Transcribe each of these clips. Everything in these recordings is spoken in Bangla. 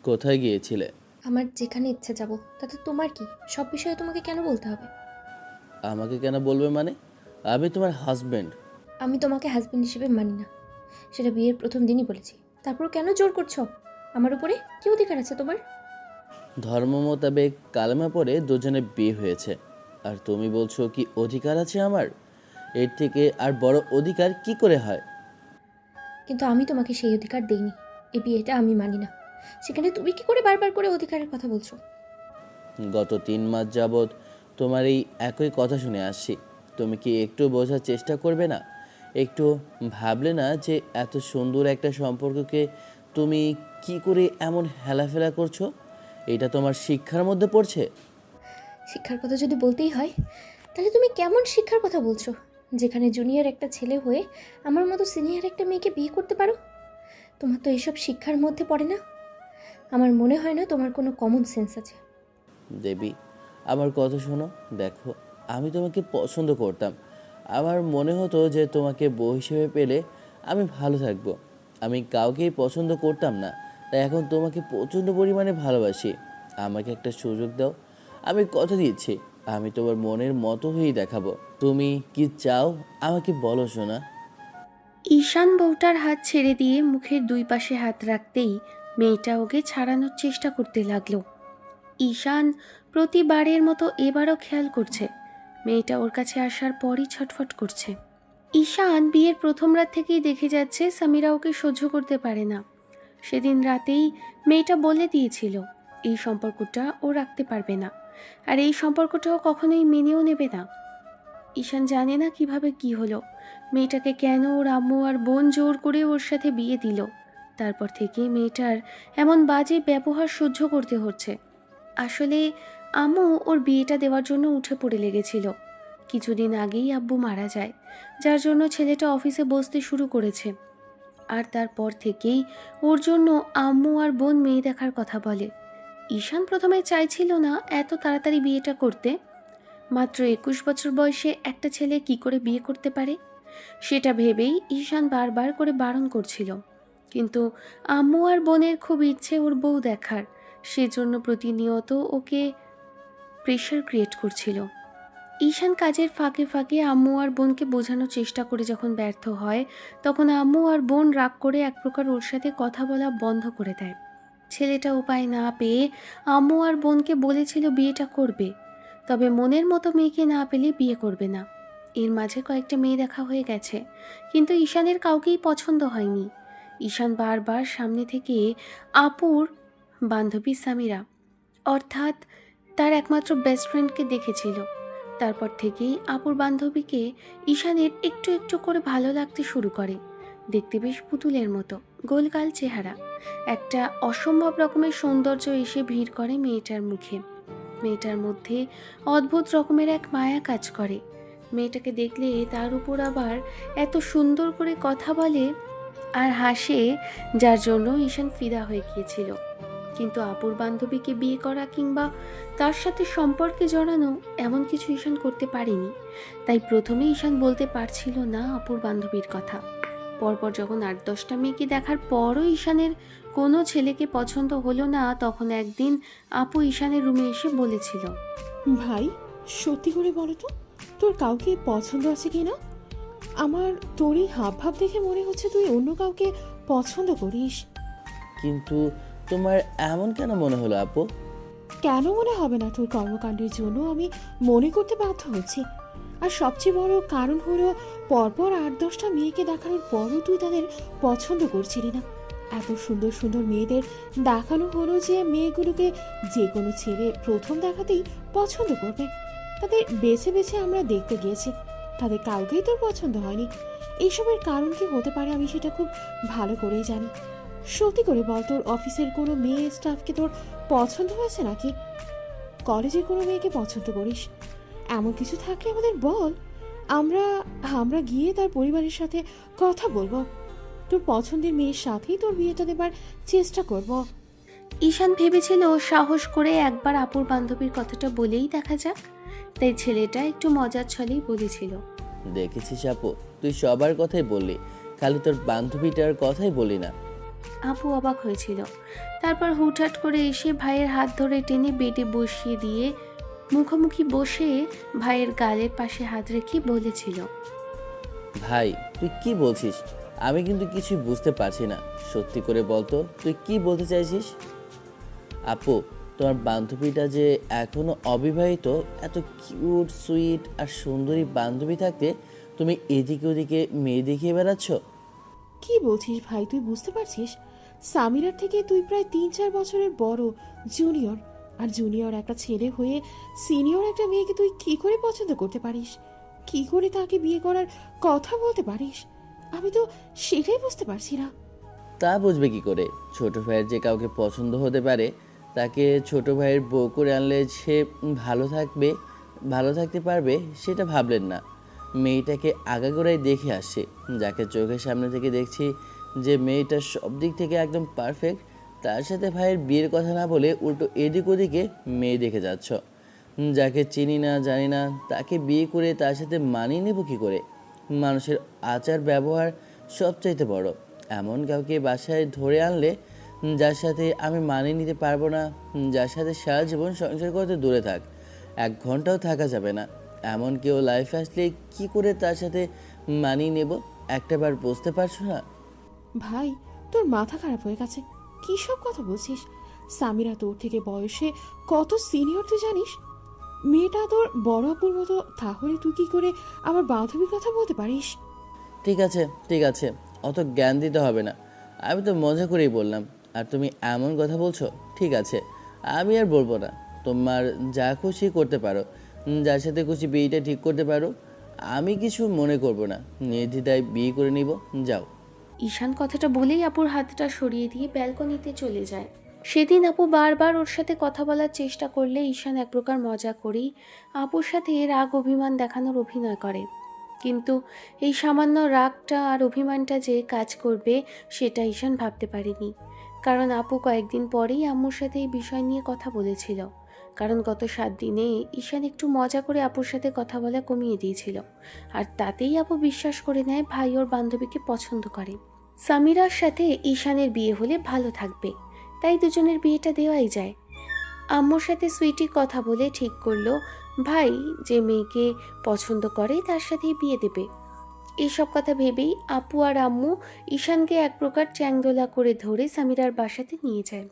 কোথায় গিয়েছিলে? আমার যেখানে ইচ্ছে যাব, তাতে তোমার কি? সব বিষয়ে তোমাকে কেন বলতে হবে? আমাকে কেন বলবে মানে? আমি তোমার হাজবেন্ড। আমি তোমাকে হাজবেন্ড হিসেবে মানি না, সেটা বিয়ের প্রথম দিনই বলেছি। তারপর কেন জোর করছো? আমার উপরে কি অধিকার আছে তোমার? ধর্ম মোতাবেক কালেমা পড়ে দুজনে বিয়ে হয়েছে, আর তুমি বলছো কি অধিকার আছে আমার? এর থেকে আর বড় অধিকার কি করে হয়? কিন্তু আমি তোমাকে সেই অধিকার দেইনি। এই বিয়েটা আমি মানি না, সেখানে তুমি কি করে বারবার করে অধিকারের কথা বলছো? গত 3 মাস যাবৎ তোমার এই একই কথা শুনে আসছি। তুমি কি একটু বোঝার চেষ্টা করবে না? একটু ভাবলে না যে এত সুন্দর একটা সম্পর্ককে তুমি কি করে এমন হেলাফেলা করছো? এটা তোমার শিক্ষার মধ্যে পড়ছে? শিক্ষার কথা যদি বলতেই হয়, তাহলে তুমি কেমন শিক্ষার কথা বলছো, যেখানে জুনিয়র একটা ছেলে হয়ে আমার মতো সিনিয়র একটা মেয়েকে বিয়ে করতে পারো? তোমার তো এসব শিক্ষার মধ্যে পড়ে না। আমার মনে হয় না তোমার কোনো কমন সেন্স আছে। দেবী, আমার কথা শোনো। দেখো, আমি তোমাকে পছন্দ করতাম। আমার মনে হতো যে তোমাকে বউ হিসেবে পেলে আমি ভালো থাকবো। আমি কাউকেই পছন্দ করতাম না, তাই এখন তোমাকে প্রচণ্ড পরিমাণে ভালোবাসি। আমাকে একটা সুযোগ দাও। আমি কথা দিচ্ছি, আমি তোমার মনের মতো হয়েই দেখাবো। তুমি কি চাও আমাকে বলো, শোনা। ঈশান বউটার হাত ছেড়ে দিয়ে মুখের দুই পাশে হাত রাখতেই মেয়েটা ওকে ছাড়ানোর চেষ্টা করতে লাগলো। ঈশান প্রতিবারের মতো এবারও খেয়াল করছে মেয়েটা ওর কাছে আসার পরই ছটফট করছে। ঈশান বিয়ের প্রথম রাত থেকেই দেখে যাচ্ছে সামিরা ওকে সহ্য করতে পারে না। সেদিন রাতেই মেয়েটা বলে দিয়েছিল এই সম্পর্কটা ও রাখতে পারবে না, আর এই সম্পর্কটাও কখনোই মেনেও নেবে না। ঈশান জানে না কিভাবে কি হলো, মেয়েটাকে কেন ওর আম্মু আর বোন জোর করে ওর সাথে বিয়ে দিল। তারপর থেকে মেয়েটার এমন বাজে ব্যবহার সহ্য করতে হচ্ছে। আসলে আম্মু ওর বিয়েটা দেওয়ার জন্য উঠে পড়ে লেগেছিল। কিছুদিন আগেই আব্বু মারা যায়, যার জন্য ছেলেটা অফিসে বসতে শুরু করেছে। আর তারপর থেকেই ওর জন্য আম্মু আর বোন মেয়ে দেখার কথা বলে। ঈশান প্রথমে চাইছিল না এত তাড়াতাড়ি বিয়েটা করতে। মাত্র 21 বছর বয়সে একটা ছেলে কি করে বিয়ে করতে পারে, সেটা ভেবেই ঈশান বারবার করে বারণ করছিল। কিন্তু আম্মু আর বোনের খুব ইচ্ছে ওর বউ দেখার, সেজন্য প্রতিনিয়ত ওকে প্রেশার ক্রিয়েট করছিল। ঈশান কাজের ফাঁকে ফাঁকে আম্মু আর বোনকে বোঝানোর চেষ্টা করে যখন ব্যর্থ হয়, তখন আম্মু আর বোন রাগ করে এক প্রকার ওর সাথে কথা বলা বন্ধ করে দেয়। ছেলেটা উপায় না পেয়ে আম্মু আর বোনকে বলেছিল বিয়েটা করবে, তবে মনের মতো মেয়েকে না পেলে বিয়ে করবে না। এর মাঝে কয়েকটা মেয়ে দেখা হয়ে গেছে, কিন্তু ঈশানের কাউকেই পছন্দ হয়নি। ঈশান বারবার সামনে থেকে আপুর বান্ধবী সামিরা, অর্থাৎ তার একমাত্র বেস্ট ফ্রেন্ডকে দেখেছিল। তারপর থেকেই আপুর বান্ধবীকে ঈশানের একটু একটু করে ভালো লাগতে শুরু করে। দেখতে বেশ পুতুলের মতো, গোলগাল চেহারা, একটা অসম্ভব রকমের সৌন্দর্য এসে ভিড় করে মেয়েটার মুখে। মেয়েটার মধ্যে অদ্ভুত রকমের এক মায়া কাজ করে। মেয়েটাকে দেখলে তার উপর আবার এত সুন্দর করে কথা বলে আর হাসে, যার জন্য ঈশান ফিদা হয়ে গিয়েছিল। কিন্তু আপুর বান্ধবীকে বিয়ে করা কিংবা তার সাথে সম্পর্কে জড়ানো এমন কিছু ঈশান করতে পারেনি। তাই প্রথমে ঈশান বলতে পারছিল না আপুর বান্ধবীর কথা। পরপর যখন 8-10টা মেয়েকে দেখার পরও ঈশানের কোনো ছেলেকে পছন্দ হলো না, তখন একদিন আপু ঈশানের রুমে এসে বলেছিল, ভাই, সত্যি করে বলো তো, তোর কাউকে পছন্দ আছে কি না? আমার তোর এই হাব ভাব দেখে মনে হচ্ছে তুই অন্য কাউকে পছন্দ করিস। কিন্তু তোমার এমন কেন মনে হলো আপু? কেন মনে হবে না? তোর কর্মকাণ্ডের জন্য আমি মনে করতে বাধ্য হচ্ছি। আর সবচেয়ে বড় কারণ হলো, পরপর 8-10টা মেয়েকে দেখানোর পরও তুই তাদের পছন্দ করছিলি না। এত সুন্দর সুন্দর মেয়েদের দেখানো হলো যে মেয়েগুলোকে যে কোনো ছেলে প্রথম দেখাতেই পছন্দ করবে। তাদের বেছে বেছে আমরা দেখতে গিয়েছি, তাদের কাউকেই তোর পছন্দ হয়নি। এইসবের কারণ কি হতে পারে আমি সেটা খুব ভালো করেই জানি। সত্যি করে বল, তোর অফিসের কোনো মেয়ে স্টাফকে তোর পছন্দ হয়েছে নাকি? কলেজের কোনো মেয়েকে পছন্দ করিস? এমন কিছু থাকলে আমাদের বল, আমরা আমরা গিয়ে তার পরিবারের সাথে কথা বলবো। তোর পছন্দের মেয়ের সাথেই তোর বিয়েটা দেবার চেষ্টা করব। ঈশান ভেবেছিল সাহস করে একবার আপুর বান্ধবীর কথাটা বলেই দেখা যাক, তাই ছেলেটা একটু মজার ছলেই বলেছিল, দেখেছিস আপু, তুই সবার কথাই বললি, খালি তোর বান্ধবীটার কথাই বলি না। আপু অবাক হয়েছিল। তারপর হুটহাট করে এসে ভাইয়ের হাত ধরে টেনে বেডে বসিয়ে দিয়ে মুখোমুখি বসে ভাইয়ের গালের পাশে হাত রেখে বলেছিল, ভাই তুই কি বলছিস? আমি কিন্তু কিছুই বুঝতে পারছি না। সত্যি করে বলতো তুই কি বলতে চাইছিস? আপু, তোমার বান্ধবীটা যে এখনো অবিবাহিত, এত কিউট সুইট আর সুন্দরী বান্ধবী থাকতে তুমি এদিকে ওদিকে মেয়ে দেখিয়ে বেড়াচ্ছ? কি বলছিস ভাই, তুই বুঝতে পারছিস? সামিরার থেকে তুই প্রায় 3-4 বছরের বড়, জুনিয়র। আর জুনিয়র একটা ছেলে হয়ে সিনিয়র একটা মেয়েকে তুই কি করে পছন্দ করতে পারিস? কি করে তাকে বিয়ে করার কথা বলতে পারিস? আমি তো সেটাই বুঝতে পারছি না। তা বুঝবে কি করে? ছোট ভাইয়ের যে কাউকে পছন্দ হতে পারে, তাকে ছোট ভাইয়ের বউ করে আনলে সে ভালো থাকতে পারবে সেটা ভাবলেন না। মেয়েটাকে আগাগোড়াই দেখে আসছে, যাকে চোখের সামনে থেকে দেখছি যে মেয়েটা সব দিক থেকে একদম পারফেক্ট, তার সাথে ভাইয়ের বিয়ের কথা না বলে উল্টো এদিক ওদিকে মেয়ে দেখে যাচ্ছ। যাকে চিনি না জানি না তাকে বিয়ে করে তার সাথে মানিয়ে নেব কী করে? মানুষের আচার ব্যবহার সবচাইতে বড়। এমন কাউকে বাসায় ধরে আনলে যার সাথে আমি মানিয়ে নিতে পারবো না, যার সাথে সারা জীবন সংসার করতে দূরে থাক, 1 ঘন্টাও থাকা যাবে না, এমন কেউ লাইফে আসলে কি করে তার সাথে মানিয়ে নেব? একটাবার বুঝতে পারছো না? ভাই, তোর মাথা খারাপ হয়ে গেছে। কী সব কথা বলছিস? সামিরা তোর থেকে বয়সে কত সিনিয়র তুই জানিস? মেয়েটা তোর বড় আপুর মতো, তাহলে তুই কি করে আমার বান্ধবীর কথা বলতে পারিস? ঠিক আছে ঠিক আছে, অত জ্ঞান দিতে হবে না, আমি তো মজা করেই বললাম। আর তুমি এমন কথা বলছো? ঠিক আছে, আমি আর বলবো না। তোমার যা খুশি করতে পারো, যার সাথে খুশি বিয়েটা ঠিক করতে পারো, আমি কিছু মনে করব না। নির্দ্বিধায় বিয়ে করে নিব, যাও। ঈশান কথাটা বলেই আপুর হাতটা সরিয়ে দিয়ে ব্যালকনিতে চলে যায়। সেদিন আপু বারবার ওর সাথে কথা বলার চেষ্টা করলে ঈশান এক প্রকার মজা করেই আপুর সাথে রাগ অভিমান দেখানোর অভিনয় করে। কিন্তু এই সামান্য রাগটা আর অভিমানটা যে কাজ করবে সেটা ঈশান ভাবতে পারেনি। কারণ আপু কয়েকদিন পরেই আম্মুর সাথে এই বিষয় নিয়ে কথা বলেছিল। কারণ গত 7 দিনে ঈশান একটু মজা করে আপুর সাথে কথা বলা কমিয়ে দিয়েছিল। আর তাতেই আপু বিশ্বাস করে নেয় ভাই ওর বান্ধবীকে পছন্দ করে। সামিরার সাথে ঈশানের বিয়ে হলে ভালো থাকবে, তাই দুজনের বিয়েটা দেওয়াই যায়। আম্মুর সাথে সুইটি কথা বলে ঠিক করলো ভাই যে মেয়েকে পছন্দ করে তার সাথেই বিয়ে দেবে। এইসব কথা ভেবেই আপু আর আম্মু ঈশানকে এক প্রকার চ্যাংদোলা করে ধরে সামিরার বাসাতে নিয়ে যায়।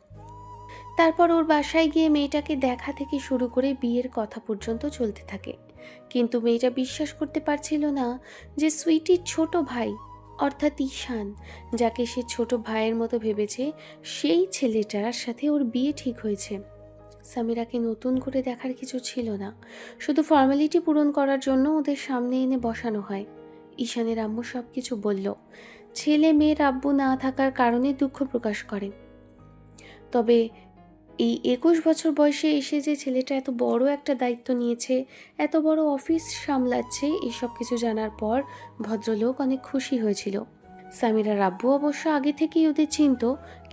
তারপর ওর বাসায় গিয়ে মেয়েটাকে দেখা থেকে শুরু করে বিয়ের কথা পর্যন্ত চলতে থাকে। কিন্তু মেয়েটা বিশ্বাস করতে পারছিল না যে সুইটির ছোট ভাই অর্থাৎ ঈশান, যাকে সে ছোট ভাইয়ের মতো ভেবেছে, সেই ছেলেটার সাথে ওর বিয়ে ঠিক হয়েছে। সামিরাকে নতুন করে দেখার কিছু ছিল না, শুধু ফর্মালিটি পূরণ করার জন্য ওদের সামনে এনে বসানো হয়। ঈশানের আম্মু সব কিছু বলল, ছেলে মেয়ের আব্বু না থাকার কারণে দুঃখ প্রকাশ করে। তবে এই 21 বছর বয়সে এসে যে ছেলেটা এত বড় একটা দায়িত্ব নিয়েছে, এত বড় অফিস সামলাচ্ছে, এসব কিছু জানার পর ভদ্রলোক অনেক খুশি হয়েছিল। সামিরার আব্বু অবশ্য আগে থেকেই ওদের চিনত,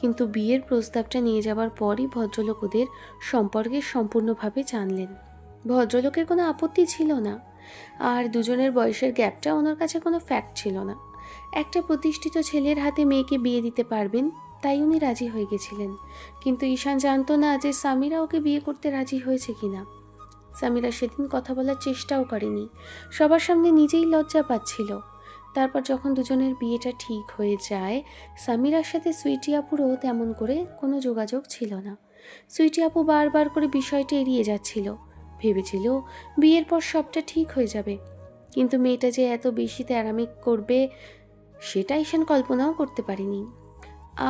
কিন্তু বিয়ের প্রস্তাবটা নিয়ে যাওয়ার পরই ভদ্রলোক ওদের সম্পর্কে সম্পূর্ণভাবে জানলেন। ভদ্রলোকের কোনো আপত্তি ছিল না, আর দুজনের বয়সের গ্যাপটা ওনার কাছে কোনো ফ্যাক্ট ছিল না। একটা প্রতিষ্ঠিত ছেলের হাতে মেয়েকে বিয়ে দিতে পারবেন, তাই উনি রাজি হয়ে গেছিলেন। কিন্তু ঈশান জানতো না যে সামিরা ওকে বিয়ে করতে রাজি হয়েছে কিনা। সামিরা সেদিন কথা বলার চেষ্টাও করেনি, সবার সামনে নিজেই লজ্জা পাচ্ছিল। তারপর যখন দুজনের বিয়েটা ঠিক হয়ে যায়, সামিরার সাথে সুইটি আপুরও তেমন করে কোনো যোগাযোগ ছিল না। সুইটি আপু বারবার করে বিষয়টা এড়িয়ে যাচ্ছিল, ভেবেছিল বিয়ের পর সবটা ঠিক হয়ে যাবে। কিন্তু মেয়েটা যে এত বেশি তেড়ামি করবে সেটা ঈশান কল্পনাও করতে পারেনি।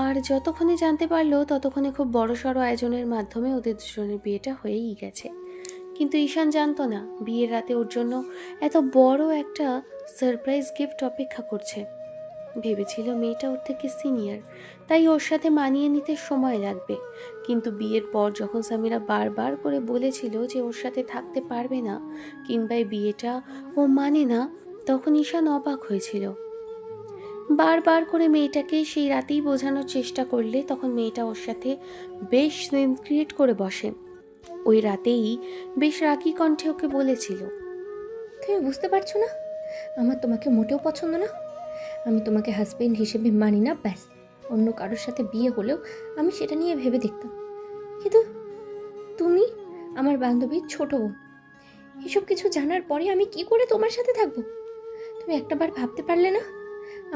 আর যতক্ষণে জানতে পারলো ততক্ষণে খুব বড়সড় আয়োজনের মাধ্যমে ওদের দুজনের বিয়েটা হয়েই গেছে। কিন্তু ঈশান জানতো না বিয়ের রাতে ওর জন্য এত বড় একটা সারপ্রাইজ গিফট অপেক্ষা করছে। ভেবেছিল মেয়েটা ওর থেকে সিনিয়র, তাই ওর সাথে মানিয়ে নিতে সময় লাগবে। কিন্তু বিয়ের পর যখন সামিরা বারবার করে বলেছিল যে ওর সাথে থাকতে পারবে না কিংবা এই বিয়েটা ও মানে না, তখন ঈশান অবাক হয়েছিল। বারবার করে মেয়েটাকে সেই রাতেই বোঝানোর চেষ্টা করলে তখন মেয়েটা ওর সাথে বেশ সিন ক্রিয়েট করে বসে। ওই রাতেই বেশ রাগী কণ্ঠে ওকে বলেছিল, তুমি বুঝতে পারছো না আমার তোমাকে মোটেও পছন্দ না, আমি তোমাকে হাজবেন্ড হিসেবে মানি না, ব্যাস। অন্য কারোর সাথে বিয়ে হলেও আমি সেটা নিয়ে ভেবে দেখতাম, কিন্তু তুমি আমার বান্ধবীর ছোট বোন, এসব কিছু জানার পরে আমি কি করে তোমার সাথে থাকবো? তুমি একটাবার ভাবতে পারলে না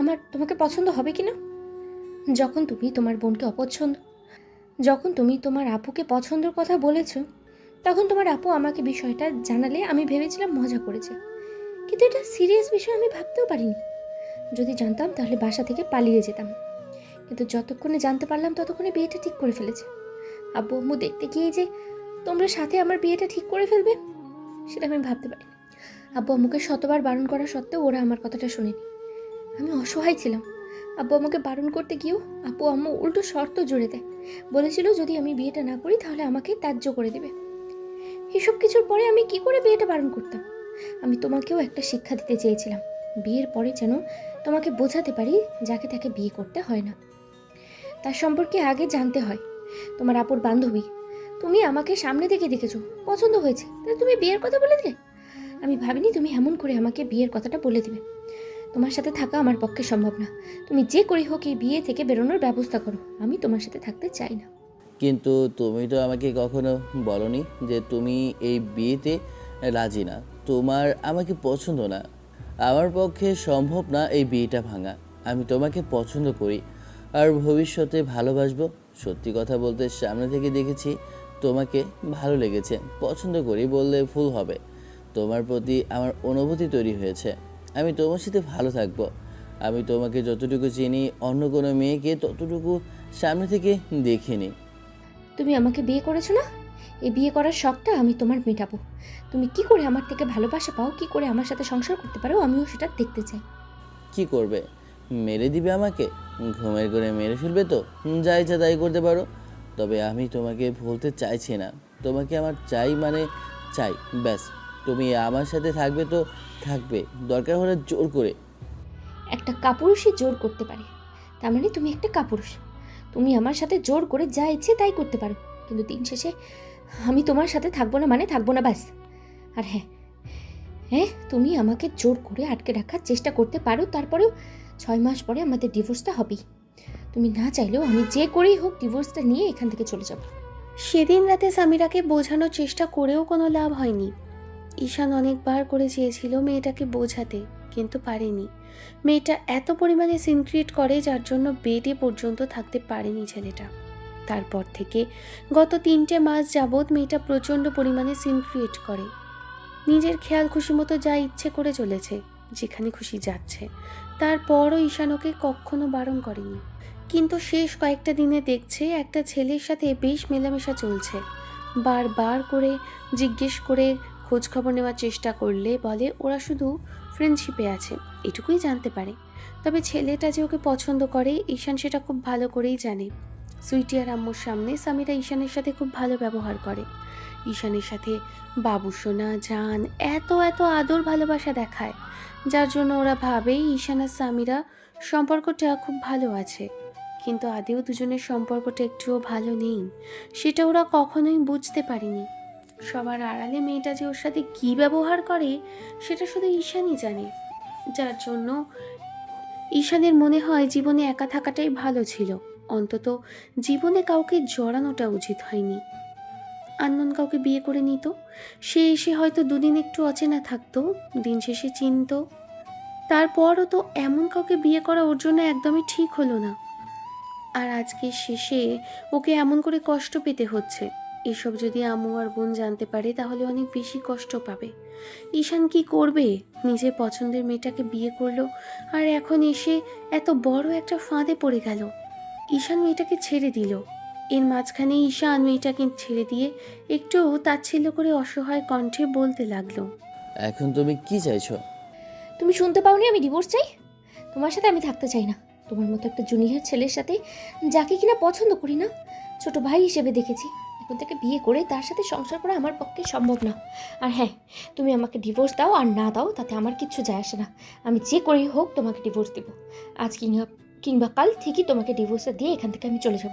আমার তোমাকে পছন্দ হবে কি না? যখন তুমি তোমার বোনকে অপছন্দ, যখন তুমি তোমার আপুকে পছন্দের কথা বলেছো, তখন তোমার আপু আমাকে বিষয়টা জানালে আমি ভেবেছিলাম মজা করেছে, কিন্তু এটা সিরিয়াস বিষয় আমি ভাবতেও পারিনি। যদি জানতাম তাহলে বাসা থেকে পালিয়ে যেতাম, কিন্তু যতক্ষণে জানতে পারলাম ততক্ষণে বিয়েটা ঠিক করে ফেলেছে। আব্বু আম্মু দেখতে গিয়ে যে তোমরা সাথে আমার বিয়েটা ঠিক করে ফেলবে, সেটা আমি ভাবতে পারিনি। আব্বু আম্মুকে শতবার বারণ করা সত্ত্বেও ওরা আমার কথাটা শোনেনি। আমি অসহায় ছিলাম। আব্বু আমাকে বারণ করতে গিয়েও আপু আম্মু উল্টো শর্ত জুড়ে দেয়, বলেছিল যদি আমি বিয়েটা না করি তাহলে আমাকে ত্যায্য করে দেবে। এসব কিছুর পরে আমি কি করে বিয়েটা বারণ করতাম? আমি তোমাকেও একটা শিক্ষা দিতে চেয়েছিলাম, বিয়ের পরে যেন তোমাকে বোঝাতে পারি যাকে তাকে বিয়ে করতে হয় না, তার সম্পর্কে আগে জানতে হয়। তোমার আপুর বান্ধবী, তুমি আমাকে সামনে থেকে দেখেছো, পছন্দ হয়েছে, তাহলে তুমি বিয়ের কথা বলে দিলে। আমি ভাবিনি তুমি এমন করে আমাকে বিয়ের কথাটা বলে দিবে। তোমার সাথে থাকা আমার পক্ষে সম্ভব না। তুমি যে করেই হোক এই বিয়ে থেকে বেরোনোর ব্যবস্থা করো, আমি তোমার সাথে থাকতে চাই না। কিন্তু তুমি তো আমাকে কখনো বলনি যে তুমি এই বিয়েতে রাজি না, তোমার আমাকে পছন্দ না। আমার পক্ষে সম্ভব না এই বিয়েটা ভাঙা। আমি তোমাকে পছন্দ করি আর ভবিষ্যতে ভালোবাসবো। সত্যি কথা বলতে সামনে থেকে দেখেছি তোমাকে ভালো লেগেছে। পছন্দ করি বললে ভুল হবে, তোমার প্রতি আমার অনুভূতি তৈরি হয়েছে। আমি তোমার সাথে ভালো থাকবো। আমি তোমাকে যতটুকু চিনি অন্য কোনো মেয়েকে ততটুকু সামনে থেকে দেখিনি। তুমি আমাকে বিয়ে করেছো না, এই বিয়ে করার শখটা আমি তোমার মেটাবো। তুমি কি করে আমার থেকে ভালোবাসা পাও, কি করে আমার সাথে সংসার করতে পারো, আমিও সেটা দেখতে চাই। কি করবে? মেরে দিবে আমাকে? ঘুমের করে মেরে ফেলবে তো? যা ইচ্ছা তাই করতে পারো। তবে আমি তোমাকে ভুলতে চাইছি না। তোমাকে আমার চাই মানে চাই, ব্যাস। তুমি আমার সাথে থাকবে তো থাকবে, দরকার হলে জোর করে। একটা কাপুরুষই জোর করতে পারে, তার মানে তুমি একটা কাপুরুষ। তুমি আমার সাথে জোর করে যা ইচ্ছে তাই করতে পারো, কিন্তু দিন শেষে আমি তোমার সাথে থাকবো না মানে থাকবো না, ব্যাস। আর হ্যাঁ হ্যাঁ, তুমি আমাকে জোর করে আটকে রাখার চেষ্টা করতে পারো, তারপরেও 6 মাস পরে আমাদের ডিভোর্সটা হবেই। তুমি না চাইলেও আমি যে করেই হোক ডিভোর্সটা নিয়ে এখান থেকে চলে যাব। সেদিন রাতে সামিরাকে বোঝানোর চেষ্টা করেও কোনো লাভ হয়নি। ঈশান অনেকবার করে চেয়েছিল মেয়েটাকে বোঝাতে, কিন্তু পারেনি। মেয়েটা এত পরিমাণে সিন ক্রিয়েট করে যার জন্য বেডে পর্যন্ত থাকতে পারেনি ছেলেটা। তারপর থেকে গত 3টে মাস যাবৎ মেয়েটা প্রচণ্ড পরিমাণে সিন ক্রিয়েট করে। নিজের খেয়াল খুশি মতো যা ইচ্ছে করে চলেছে, যেখানে খুশি যাচ্ছে। তারপরও ঈশান ওকে কখনো বারণ করেনি, কিন্তু শেষ কয়েকটা দিনে দেখছে একটা ছেলের সাথে বেশ মেলামেশা চলছে। বারবার করে জিজ্ঞেস করে খোঁজ খবর নেওয়ার চেষ্টা করলে বলে ওরা শুধু ফ্রেন্ডশিপে আছে, এটুকুই জানতে পারে। তবে ছেলেটা যে ওকে পছন্দ করে ঈশান সেটা খুব ভালো করেই জানে। সুইটি আর আম্মুর সামনে সামিরা ঈশানের সাথে খুব ভালো ব্যবহার করে। ঈশানের সাথে বাবু সোনা জান এত এত আদর ভালোবাসা দেখায়, যার জন্য ওরা ভাবে ঈশান আর সামিরা সম্পর্কটা খুব ভালো আছে। কিন্তু আদেও দুজনের সম্পর্কটা একটুও ভালো নেই, সেটা ওরা কখনোই বুঝতে পারেনি। সবার আড়ালে মেয়েটা যে ওর সাথে কী ব্যবহার করে সেটা শুধু ঈশানই জানে, যার জন্য ঈশানের মনে হয় জীবনে একা থাকাটাই ভালো ছিল। অন্তত জীবনে কাউকে জড়ানোটা উচিত হয়নি। আননোন কাউকে বিয়ে করে নিত, সে এসে হয়তো দুদিন একটু অচেনা থাকতো, দিন শেষে চিনতো। তারপরও তো এমন কাউকে বিয়ে করা ওর জন্য একদমই ঠিক হলো না। আর আজকে শেষে ওকে এমন করে কষ্ট পেতে হচ্ছে। এসব যদি আম্মু আর বোন জানতে পারে তাহলে অনেক বেশি কষ্ট পাবে। ঈশান কি করবে? নিজের পছন্দের মেয়েটাকে বিয়ে করলো, আর এখন এসে এত বড় একটা ফাঁদে পড়ে গেল। ঈশান মেয়েটাকে ছেড়ে দিল, এর মাঝখানে ঈশান মেয়েটাকে ছেড়ে দিয়ে একটু তাচ্ছিল্য করে অসহায় কণ্ঠে বলতে লাগলো, এখন তুমি কি চাইছো? তুমি শুনতে পাওনি আমি ডিভোর্স চাই? তোমার সাথে আমি থাকতে চাই না। তোমার মতো একটা জুনিয়র ছেলের সাথে, যাকে কিনা পছন্দ করি না, ছোট ভাই হিসেবে দেখেছি, এখন থেকে বিয়ে করে তার সাথে সংসার করা আমার পক্ষে সম্ভব না। আর হ্যাঁ, তুমি আমাকে ডিভোর্স দাও আর না দাও তাতে আমার কিচ্ছু যায় আসে না। আমি যে করেই হোক তোমাকে ডিভোর্স দেব। আজ কিংবা কাল ঠিকই তোমাকে ডিভোর্সটা দিয়ে এখান থেকে আমি চলে যাব।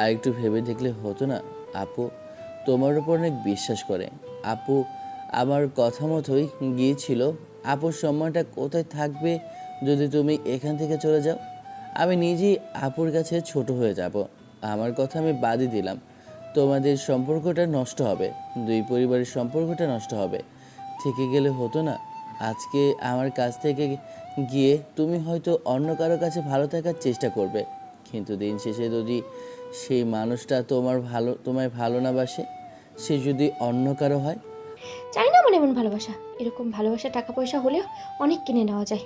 আর একটু ভেবে দেখলে হতো না? আপু তোমার উপর অনেক বিশ্বাস করে। আপু আমার কথা মতোই গিয়েছিল। আপুর সম্মানটা কোথায় থাকবে যদি তুমি এখান থেকে চলে যাও? আমি নিজেই আপুর কাছে ছোট হয়ে যাব। আমার কথা আমি বাদই দিলাম, তোমাদের সম্পর্কটা নষ্ট হবে, দুই পরিবারের সম্পর্কটা নষ্ট হবে। থেকে গেলে হতো না? আজকে আমার কাছ থেকে গিয়ে তুমি হয়তো অন্য কারো কাছে ভালো থাকার চেষ্টা করবে, কিন্তু দিন শেষে যদি সেই মানুষটা তোমায় ভালো না বাসে, সে যদি অন্য কারো হয়? চাই না আমার এমন ভালোবাসা। এরকম ভালোবাসা টাকা পয়সা হলেও অনেক কিনে নেওয়া যায়।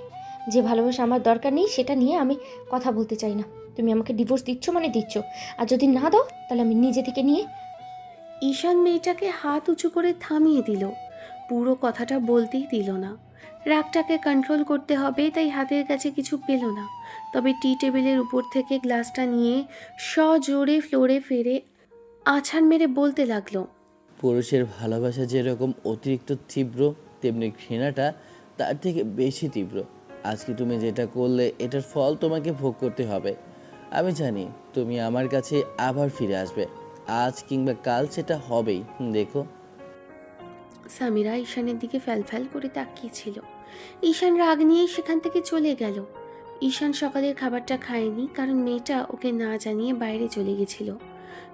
যে ভালোবাসা আমার দরকার নেই সেটা নিয়ে আমি কথা বলতে চাই না। তুমি আমাকে ডিভোর্স দিচ্ছ মানে দিচ্ছ, আর যদি না দাও তাহলে আমি নিজে থেকে নিয়ে। ঈশান মেয়েটাকে হাত উঁচু করে থামিয়ে দিল, পুরো কথাটা বলতেই দিল না। রাগটাকে কন্ট্রোল করতে হবে তাই হাতের কাছে কিছু পেল না, তবে টি টেবিলের উপর থেকে গ্লাসটা নিয়ে সজোরে ফ্লোরে ফেরে আছাড় মেরে বলতে লাগলো, পুরুষের ভালোবাসা যেরকম অতিরিক্ত তীব্র, তেমনি ঘৃণাটা তার থেকে বেশি তীব্র। আজকে তুমি যেটা করলে এটার ফল তোমাকে ভোগ করতে হবে। আমি জানি তুমি আমার কাছে আবার ফিরে আসবে, আজ কিংবা কাল সেটা হবেই, দেখো। সামিরা ঈশানের দিকে ফ্যাল করে তাকিয়েছিল। ঈশান রাগ নিয়েই সেখান থেকে চলে গেল। ঈশান সকালের খাবারটা খায়নি, কারণ মেয়েটা ওকে না জানিয়ে বাইরে চলে গেছিল।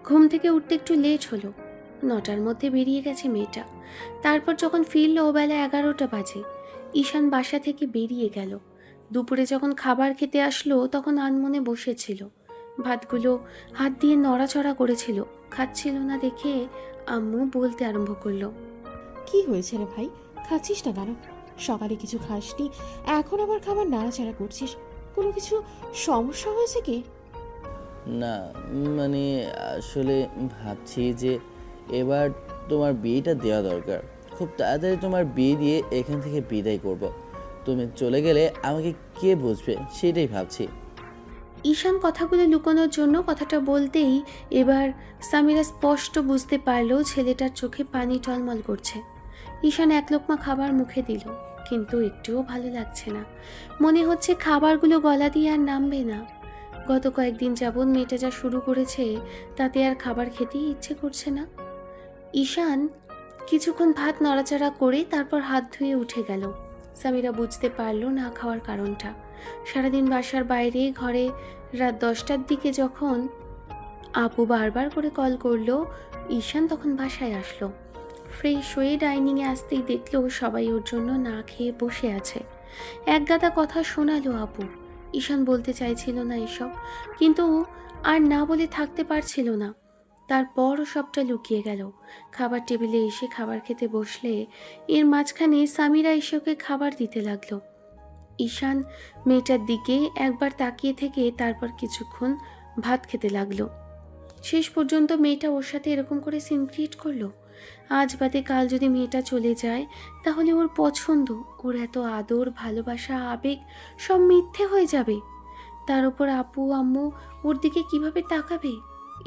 ঘুম থেকে উঠতে একটু লেট হলো, 9টার মধ্যে বেরিয়ে গেছে মেয়েটা। তারপর যখন ফিরল বেলা 11টা বাজে। ঈশান বাসা থেকে বেরিয়ে গেল। দুপুরে যখন খাবার খেতে আসলো তখন আনমনে বসেছিল, ভাতগুলো হাত দিয়ে নড়াচড়া করেছিল। খাচ্ছিল না দেখে আম্মু বলতে আরম্ভ করলো, কি হয়েছে রে ভাই, খাচ্ছিস না কেন? সকালে কিছু খাসনি, এখন আবার খাবার নাড়াচাড়া করছিস, কোনো কিছু সমস্যা হয়েছে কি? না, মানে আসলে ভাবছি যে এবার তোমার বিয়েটা দেওয়া দরকার। খুব তাড়াতাড়ি তোমার বিয়ে দিয়ে এখান থেকে বিদায় করব। তুমি চলে গেলে আমাকে কে বুঝবে সেটাই ভাবছি। ঈশান কথাগুলো লুকোনোর জন্য কথাটা বলতেই এবার সামিরা স্পষ্ট বুঝতে পারলো ছেলেটার চোখে পানি টলমল করছে। ঈশান এক লোকমা খাবার মুখে দিল, কিন্তু একটুও ভালো লাগছে না। মনে হচ্ছে খাবারগুলো গলা দিয়ে আর নামবে না। গত কয়েকদিন যাবৎ মেয়েটা যা শুরু করেছে তাতে আর খাবার খেতেই ইচ্ছে করছে না। ঈশান কিছুক্ষণ ভাত নাড়াচাড়া করে তারপর হাত ধুয়ে উঠে গেল। সামিরা বুঝতে পারলো না খাওয়ার কারণটা। সারাদিন বাসার বাইরে ঘরে রাত 10টার দিকে যখন আপু বারবার করে কল করলো, ঈশান তখন বাসায় আসলো। ফ্রেশ হয়ে ডাইনিংয়ে আসতেই দেখলো সবাই ওর জন্য না খেয়ে বসে আছে। একগাদা কথা শোনালো আপু। ঈশান বলতে চাইছিল না এসব, কিন্তু আর না বলে থাকতে পারছিল না। তারপরও সবটা লুকিয়ে গেল। খাবার টেবিলে এসে খাবার খেতে বসলে এর মাঝখানে সামিরা এসে ওকে খাবার দিতে লাগলো। ঈশান মেয়েটার দিকে একবার তাকিয়ে থেকে তারপর কিছুক্ষণ ভাত খেতে লাগলো। শেষ পর্যন্ত মেয়েটা ওর সাথে এরকম করে সিন ক্রিয়েট করলো। আজ বাদে কাল যদি মেয়েটা চলে যায় তাহলে ওর পছন্দ, ওর এত আদর ভালোবাসা আবেগ সব মিথ্যে হয়ে যাবে। তার উপর আপু আম্মু ওর দিকে কিভাবে তাকাবে?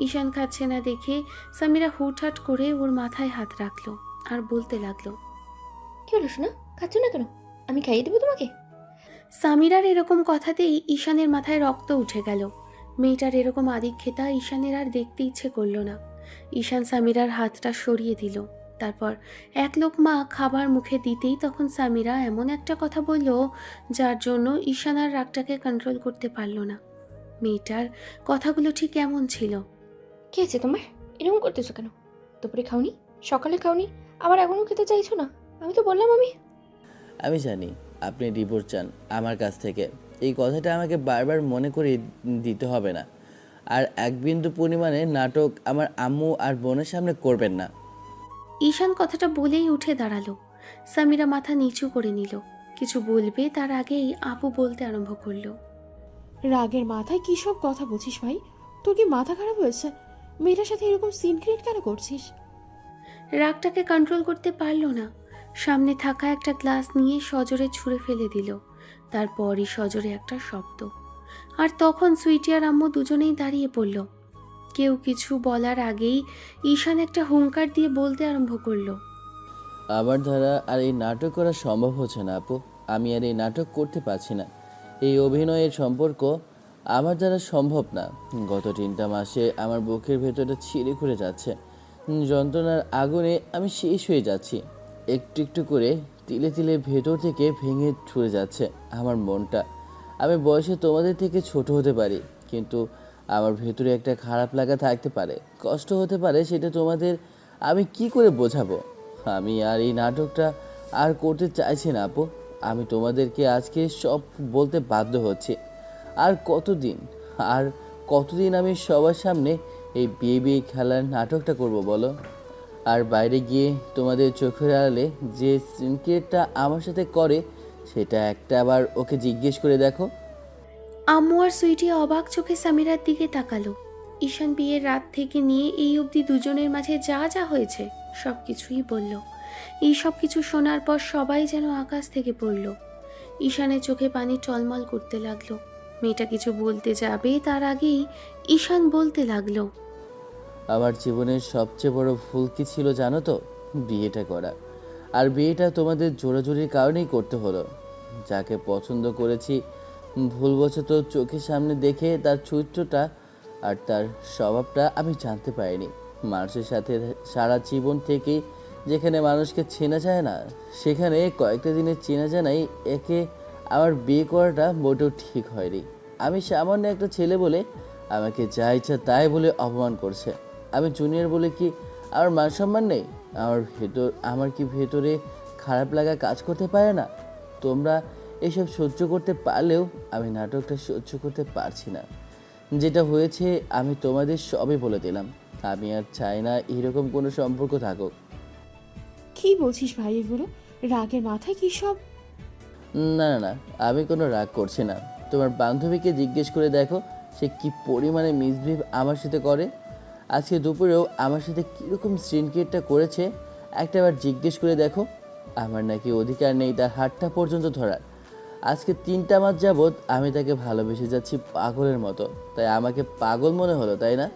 ঈশান খাচ্ছে না দেখে সামিরা হুটহাট করে ওর মাথায় হাত রাখলো আর বলতে লাগলো, কি হলো শোনা, খাচ্ছ না কেন? আমি খাইয়ে দেবো তোমাকে। সামিরার এরকম কথাতেই ঈশানের মাথায় রক্ত উঠে গেল। মেয়েটার এরকম আদিক্ষেতা ঈশানের আর দেখতে ইচ্ছে করলো না। ঈশান সামিরার হাতটা সরিয়ে দিল। তারপর এক লোকমা খাবার মুখে দিতেই তখন সামিরা এমন একটা কথা বলল যার জন্য ঈশান আর রাগটাকে কন্ট্রোল করতে পারল না। মেয়েটার কথাগুলো ঠিক এমন ছিল, কি হয়েছে তোমার? এরকম করতেছো কেন? দুপুরে খাওনি, সকালে খাওনি, আবার এখনও খেতে চাইছো না? আমি তো বললাম আমি জানি আপনি ডিভোর্স চান আমার কাছ থেকে, এই কথাটা আমাকে বারবার মনে করিয়ে দিতে হবে না। আর এক বিন্দু পরিমাণে নাটক আমার আম্মু আর বোনের সামনে করবেন না। ঈশান কথাটা বলেই উঠে দাঁড়ালো। সামিরা মাথা নিচু করে নিল। কিছু বলবে তার আগেই আপু বলতে আরম্ভ করলো, রাগের মাথায় কী সব কথা বলছিস ভাই? তোর কি মাথা খারাপ হয়েছে? মেয়েটার সাথে এরকম সিন ক্রিয়েট কেন করছিস? রাগটাকে কন্ট্রোল করতে পারলো না। সামনে থাকা একটা গ্লাস নিয়ে সজোরে ছুঁড়ে ফেলে দিল। তারপরই সজোরে একটা শব্দ, আর তখন সুইটি আর আম্মু দুজনেই দাঁড়িয়ে পড়ল। কেউ কিছু বলার আগেই ঈশান একটা হুঙ্কার দিয়ে বলতে আরম্ভ করলো, আমার দ্বারা আর এই নাটক করা সম্ভব হচ্ছে না আপু, আমি আর এই নাটক করতে পারছি না। এই অভিনয়ের সম্পর্ক আমার দ্বারা সম্ভব না। গত 3টা মাসে আমার বুকের ভেতরটা ছিঁড়ে খুঁড়ে যাচ্ছে, যন্ত্রণার আগুনে আমি শেষ হয়ে যাচ্ছি। একটু একটু করে তিলে তিলে ভেতর থেকে ভেঙে ছুঁড়ে যাচ্ছে আমার মনটা। আমি বয়সে তোমাদের থেকে ছোট হতে পারি, কিন্তু আমার ভেতরে একটা খারাপ লাগা থাকতে পারে, কষ্ট হতে পারে। সেটা তোমাদের আমি কি করে বোঝাবো? আমি আর এই নাটকটা আর করতে চাইছি না আপু। আমি তোমাদেরকে আজকে সব বলতে বাধ্য হচ্ছি। আর কতদিন আর কতদিন আমি সবার সামনে এই বিয়ে বিয়ে খেলার নাটকটা করব বলো? আর বাইরে গিয়ে তোমাদের চোখের আড়ালে যে সিনক্রেটটা আমার সাথে করে, সেটা একটা আবার ওকে জিজ্ঞেস করে দেখো। আম্মু আর সুইটি অবাক চোখে সামিরার দিকে তাকালো। ঈশান বিয়ের রাত থেকে নিয়ে এই অবধি দুজনের মাঝে যা যা হয়েছে সব কিছুই বলল। এই সব কিছু শোনার পর সবাই যেন আকাশ থেকে পড়ল। ঈশানের চোখে পানি টলমল করতে লাগলো। মেয়েটা কিছু বলতে যাবে তার আগেই ঈশান বলতে লাগলো, আমার জীবনের সবচেয়ে বড় ভুল কি ছিল জানো তো? বিয়েটা করা। আর বিয়েটা তোমাদের জোরাজুরির কারণেই করতে হলো। যাকে পছন্দ করেছি ভুলবশত চোখের সামনে দেখে তার চরিত্রটা আর তার স্বভাবটা আমি জানতে পারিনি। মানুষের সাথে সারা জীবন থেকেই যেখানে মানুষকে চেনা যায় না, সেখানে কয়েকটা দিনের চেনা জানাই একে আমার বিয়ে করাটা মোটেও ঠিক হয়নি। আমি সামান্য একটা ছেলে বলে আমাকে যা ইচ্ছা তাই বলে অপমান করছে। আমি জুনিয়র বলে কি আমার মান সম্মান নেই? আমার কি ভেতরে খারাপ লাগা কাজ করতে পারে না? তোমরা এসব সহ্য করতে পারলেও আমি নাটকটা সহ্য করতে পারছি না। যেটা হয়েছে আমি তোমাদের সবই বলে দিলাম। আমি আর চাই না এরকম কোনো সম্পর্ক থাকুক। কি বলছিস ভাই এগুলো? রাগের মাথায় কি সব? না না না, আমি কোনো রাগ করছি না। তোমার বান্ধবীকে জিজ্ঞেস করে দেখো সে কি পরিমাণে মিসবিহেভ আমার সাথে করে। আজকে দুপুরেও আমার সাথে কীরকম সিনক্রেটটা করেছে একটাবার জিজ্ঞেস করে দেখো। আমার নাকি অধিকার নেই তার হাতটা পর্যন্ত ধরার। আজকে 3টা মাস যাবৎ আমি তাকে ভালোবেসে যাচ্ছি পাগলের মতো, তাই আমাকে পাগল মনে হলো, তাই না?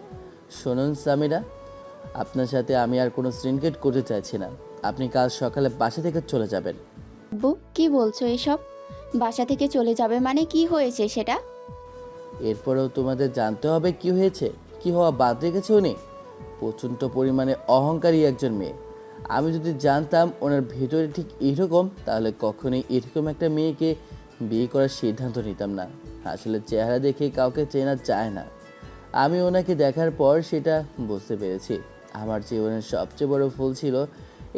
শুনুন সামিরা, আপনার সাথে আমি আর কোনো সিনক্রেট করতে চাইছি না। আপনি কাল সকালে বাসা থেকে চলে যাবেন। আব্বু কি বলছো এসব? বাসা থেকে চলে যাবে মানে কি হয়েছে সেটা? এরপরেও তোমাদের জানতে হবে কি হয়েছে। কি হওয়া বাদ রেখেছে উনি? প্রচণ্ড পরিমাণে অহংকারী একজন মেয়ে। আমি যদি জানতাম ওনার ভেতরে ঠিক এরকম, তাহলে কখনোই এরকম একটা মেয়েকে বিয়ে করার সিদ্ধান্ত নিতাম না। আসলে চেহারা দেখে কাউকে চেনা যায় না। আমি ওনাকে দেখার পর সেটা বুঝতে পেরেছি। আমার জীবনের সবচেয়ে বড় ভুল ছিল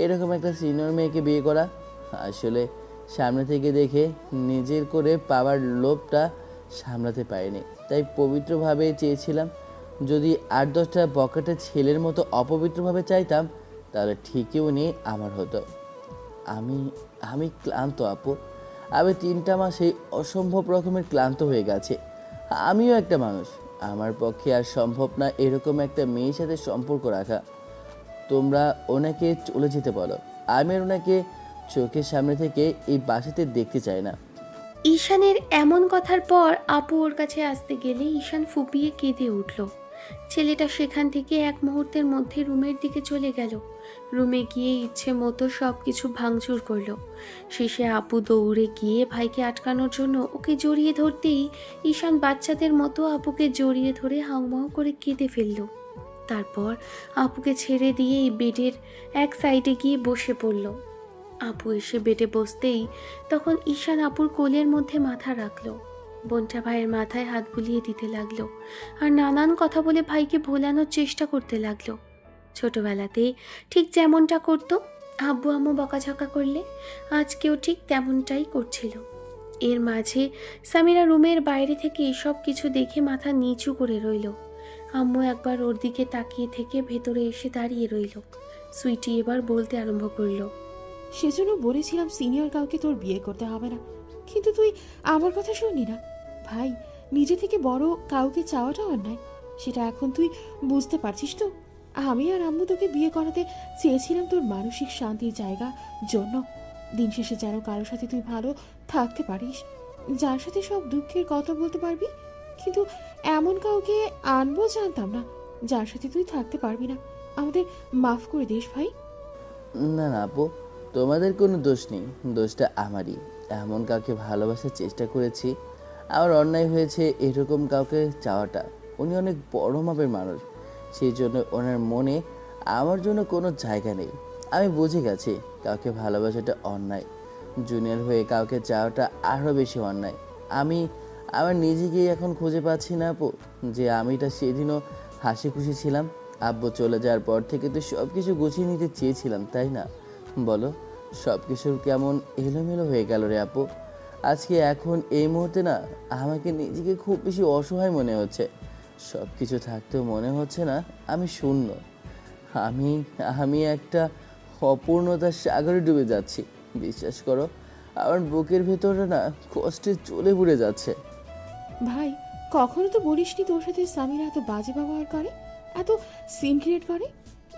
এরকম একটা সিনিয়র মেয়েকে বিয়ে করা। আসলে সামনে থেকে দেখে নিজের করে পাওয়ার লোভটা সামলাতে পারিনি, তাই পবিত্রভাবে চেয়েছিলাম। যদি 8-10টা বকেটে ছেলের মতো অপবিত্রভাবে চাইতাম, তাহলে ঠিকই উনি আমার হতো। আমি আমি ক্লান্ত আপু। আমি 3টা মাসে অসম্ভব রকমের ক্লান্ত হয়ে গেছে। আমিও একটা মানুষ। আমার পক্ষে আর সম্ভব না এরকম একটা মেয়ের সাথে সম্পর্ক রাখা। তোমরা ওনাকে চলে যেতে বলো। আমি আর ওনাকে চোখের সামনে থেকে এই বাসাতে দেখতে চাই না। ঈশানের এমন কথার পর আপু ওর কাছে আসতে গেলে ঈশান ফুপিয়ে কেঁদে উঠল। ছেলেটা সেখান থেকে এক মুহূর্তের মধ্যে রুমের দিকে চলে গেল। রুমে গিয়ে ইচ্ছে মতো সব কিছু ভাঙচুর করলো। শেষে আপু দৌড়ে গিয়ে ভাইকে আটকানোর জন্য ওকে জড়িয়ে ধরতেই ঈশান বাচ্চাদের মতো আপুকে জড়িয়ে ধরে হাউমাউ করে কেঁদে ফেলল। তারপর আপুকে ছেড়ে দিয়ে বেডের এক সাইডে গিয়ে বসে পড়ল। আপু এসে বেডে বসতেই তখন ঈশান আপুর কোলের মধ্যে মাথা রাখলো। বোনটা ভাইয়ের মাথায় হাত বুলিয়ে দিতে লাগলো আর নানান কথা বলে ভাইকে ভোলানোর চেষ্টা করতে লাগলো। ছোটবেলাতে ঠিক যেমনটা করতো আব্বু আম্মু বকাঝকা করলে, আজকেও ঠিক তেমনটাই করছিল। এর মাঝে সামিরা রুমের বাইরে থেকে এসব কিছু দেখে মাথা নিচু করে রইল। আম্মু একবার ওর দিকে তাকিয়ে থেকে ভেতরে এসে দাঁড়িয়ে রইল। সুইটি এবার বলতে আরম্ভ করলো, সেজন্য বলেছিলাম সিনিয়র কাউকে তোর বিয়ে করতে হবে না, কিন্তু তুই আমার কথা শুনলি না। ভাই, নিজে থেকে বড় কাউকে চাওয়াটা অন্যায়, সেটা এখন তুই বুঝতে পারছিস তো? আমি আর আম্মু তোকে বিয়ে করাতে চেয়েছিলাম তোর মানসিক শান্তির জায়গা জন্য। দিন শেষে যেন কারোর সাথে তুই ভালো থাকতে পারিস, যার সাথে সব দুঃখের কথা বলতে পারবি। কিন্তু এমন কাউকে আনবো জানতাম না যার সাথে তুই থাকতে পারবি না। আমাদের মাফ করে দিস ভাই। না না আপু, তোমাদের কোনো দোষ নেই, দোষটা আমারই। এমন কাউকে ভালোবাসার চেষ্টা করেছি। আমার অন্যায় হয়েছে এরকম কাউকে চাওয়াটা। উনি অনেক বড় মাপের মানুষ, সেই জন্য ওনার মনে আমার জন্য কোনো জায়গা নেই। আমি বুঝে গেছি কাউকে ভালোবাসাটা অন্যায়। জুনিয়র হয়ে কাউকে চাওয়াটা আরও বেশি অন্যায়। আমি আমার নিজেকেই এখন খুঁজে পাচ্ছি না আপু, যে আমিটা সেদিনও হাসি খুশি ছিলাম। আব্বু চলে যাওয়ার পর থেকে তো সব কিছু গুছিয়ে নিতে চেয়েছিলাম, তাই না? বলো, সব কিছুর কেমন এলোমেলো হয়ে গেল রে আপু। আজকে এখন এই মুহূর্তে না আমাকে নিজেকে খুব বেশি অসহায় মনে হচ্ছে। সব কিছু থাকতেও মনে হচ্ছে না আমি শূন্য। আমি আমি একটা অপূর্ণতার সাগরে ডুবে যাচ্ছি। বিশ্বাস করো, আমার বুকের ভেতরে না কষ্টে চলে পুড়ে যাচ্ছে। ভাই, কখনো তো বলিসনি তোর সাথে সামিরা এত বাজে ব্যবহার করে, এত সিন ক্রিয়েট করে।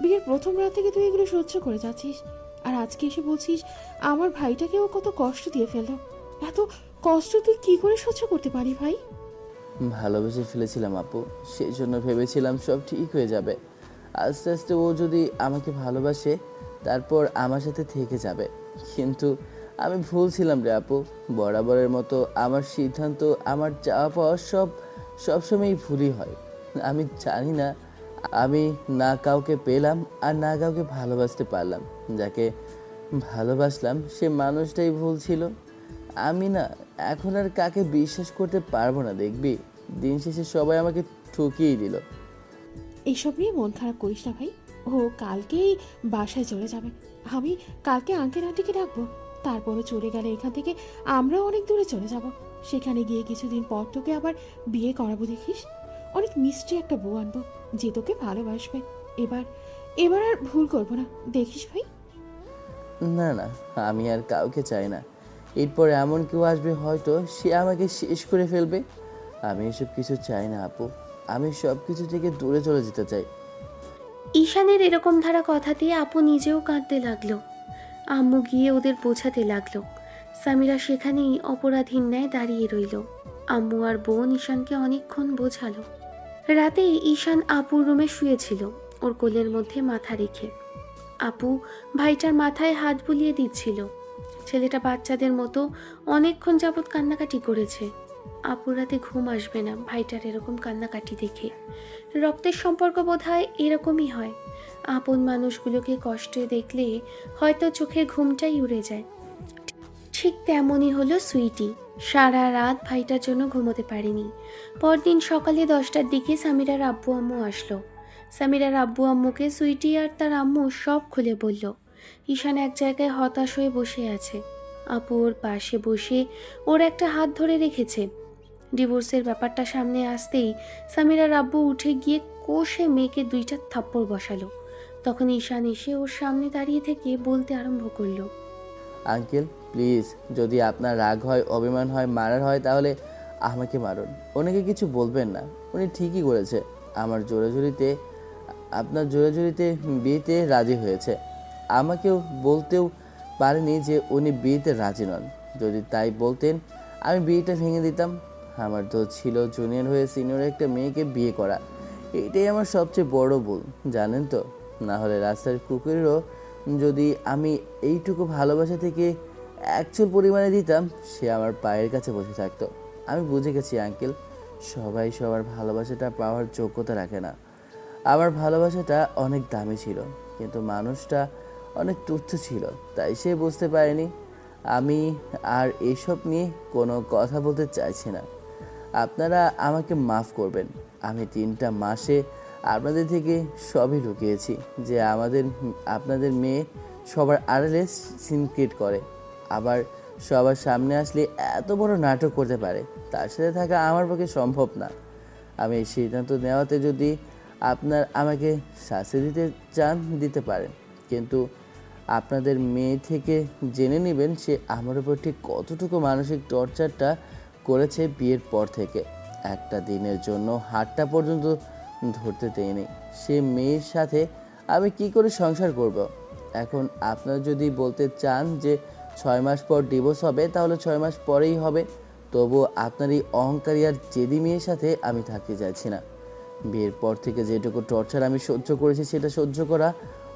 বিয়ের প্রথম রাত থেকে তুই এগুলো সহ্য করে যাচ্ছিস, আর আজকে এসে বলছিস আমার ভাইটাকেও কত কষ্ট দিয়ে ফেললো। এত কষ্ট তুই কি করে সহ্য করতে পারি ভাই? ভালোবেসে ফেলেছিলাম আপু, সেই জন্য ভেবেছিলাম সব ঠিক হয়ে যাবে। আস্তে আস্তে ও যদি আমাকে ভালোবাসে তারপর আমার সাথে থেকে যাবে। কিন্তু আমি ভুল ছিলাম রে আপু। বরাবরের মতো আমার সিদ্ধান্ত, আমার চাওয়া পাওয়া সবসময়ই ভুলই হয়। আমি জানি না, আমি না কাউকে পেলাম আর না কাউকে ভালোবাসতে পারলাম। যাকে ভালোবাসলাম সে মানুষটাই ভুল ছিল। আমি না এখন আর কাকে বিশ্বাস করতে পারবো না, দেখবি দিন শেষে সবাই আমাকে ঠকিয়েই দিল। এইসব নিয়ে মন খারাপ করিস না ভাই। ও কালকেই বাসায় চলে যাবে। আমি কালকে আঙ্কেল আন্টিকে ডাকবো। তারপরও চলে গেলে এখান থেকে আমরাও অনেক দূরে চলে যাব। সেখানে গিয়ে কিছুদিন পর তোকে আবার বিয়ে করাবো, দেখিস। অনেক মিষ্টি একটা বউ আনবো যে তোকে ভালোবাসবে। এবার এবার আর ভুল করবো না, দেখিস ভাই। না না, আমি আর কাউকে চাই না। এরপর এমন কেউ আসবে হয়তো সে আমাকে শেষ করে ফেলবে। আমি এসব কিছু চাই না আপু। আমি সব কিছু থেকে দূরে চলে যেতে চাই। ঈশানের এরকম ধারা কথাতে আপু নিজেও কাঁদতে লাগলো। আম্মু গিয়ে ওদের বোঝাতে লাগলো। সামিরা সেখানেই অপরাধীর ন্যায় দাঁড়িয়ে রইল। আম্মু আর বোন ঈশানকে অনেকক্ষণ বোঝালো। রাতে ঈশান আপুর রুমে শুয়েছিল, ওর কোলের মধ্যে মাথা রেখে। আপু ভাইটার মাথায় হাত বুলিয়ে দিচ্ছিল। ছেলেটা বাচ্চাদের মতো অনেকক্ষণ যাবৎ কান্নাকাটি করেছে। আপুর রাতে ঘুম আসবে না ভাইটার এরকম কান্নাকাটি দেখে। রক্তের সম্পর্ক বোধহয় এরকমই হয়। আপন মানুষগুলোকে কষ্টে দেখলে হয়তো চোখের ঘুমটাই উড়ে যায়। ঠিক তেমনই হলো সুইটি। সারা রাত ভাইটার জন্য ঘুমোতে পারেনি। পরদিন সকালে 10টার দিকে সামিরার আব্বু আম্মু আসলো। সামিরার আব্বু আম্মুকে সুইটি আর তার আম্মু সব খুলে বলল। ঈশান এক জায়গায় হতাশ হয়ে বসে আছে। আপু ওর পাশে বসে ওর একটা হাত ধরে রেখেছে। ডিভোর্সের ব্যাপারটা সামনে আসতেই সামিরার আব্বু উঠে গিয়ে কষে মেয়েকে 2টা থাপ্পড় বসালো। তখন ঈশান এসে ওর সামনে দাঁড়িয়ে থেকে বলতে আরম্ভ করলো। আঙ্কেল প্লিজ, যদি আপনার রাগ হয়, অভিমান হয়, মারার হয় তাহলে আমাকে মারুন। ওনাকে কিছু বলবেন না, উনি ঠিকই করেছে। আমার জোরাজুরিতে, আপনার জোরাজুরিতে বিয়েতে রাজি হয়েছে। আমাকেও বলতেও পারেনি যে উনি বিয়েতে রাজি নন। যদি তাই বলতেন আমি বিয়েটা ভেঙে দিতাম। আমার তো ছিল জুনিয়র হয়ে সিনিয়র একটা মেয়েকে বিয়ে করা। এটাই আমার সবচেয়ে বড় ভুল, জানেন তো। না হলে রাস্তার কুকুরেরও যদি আমি এইটুকু ভালোবাসা থেকে অ্যাকচুয়াল পরিমাণে দিতাম, সে আমার পায়ের কাছে বসে থাকতো। আমি বুঝে গেছি আঙ্কেল, সবাই সবার ভালোবাসাটা পাওয়ার যোগ্যতা রাখে না। আমার ভালোবাসাটা অনেক দামি ছিল, কিন্তু মানুষটা অনেক তুচ্ছ ছিল, তাই সে বুঝতে পারেনি। আমি আর এসব নিয়ে কোনো কথা বলতে চাইছি না। আপনারা আমাকে মাফ করবেন। আমি 3টা মাসে আপনাদের থেকে সবই লুকিয়েছি, যে আপনাদের মেয়ে সবার আড়ালে সিনক্রেট করে, আবার সবার সামনে আসলে এত বড় নাটক করতে পারে। তার সাথে থাকা আমার পক্ষে সম্ভব না। আমি এই সিদ্ধান্ত নেওয়াতে যদি আপনার আমাকে শাস্তি দিতে চান দিতে পারেন, কিন্তু আপনাদের মেয়ে থেকে জেনে নেবেন সে আমার উপর ঠিক কতটুকু মানসিক টর্চারটা করেছে বিয়ের পর থেকে। একটা দিনের জন্য হাতটা পর্যন্ত ধরতে দেয়নি। সে মেয়ের সাথে আমি কি করে সংসার করব। এখন আপনারা যদি বলতে চান যে 6 মাস পর ডিভোর্স হবে, তাহলে 6 মাস পরেই হবে। তবুও আপনার এই অহংকারী আর জেদি মেয়ের সাথে আমি থাকতে চাইছি না। বিয়ের পর থেকে যেটুকু টর্চার আমি সহ্য করেছি সেটা সহ্য করা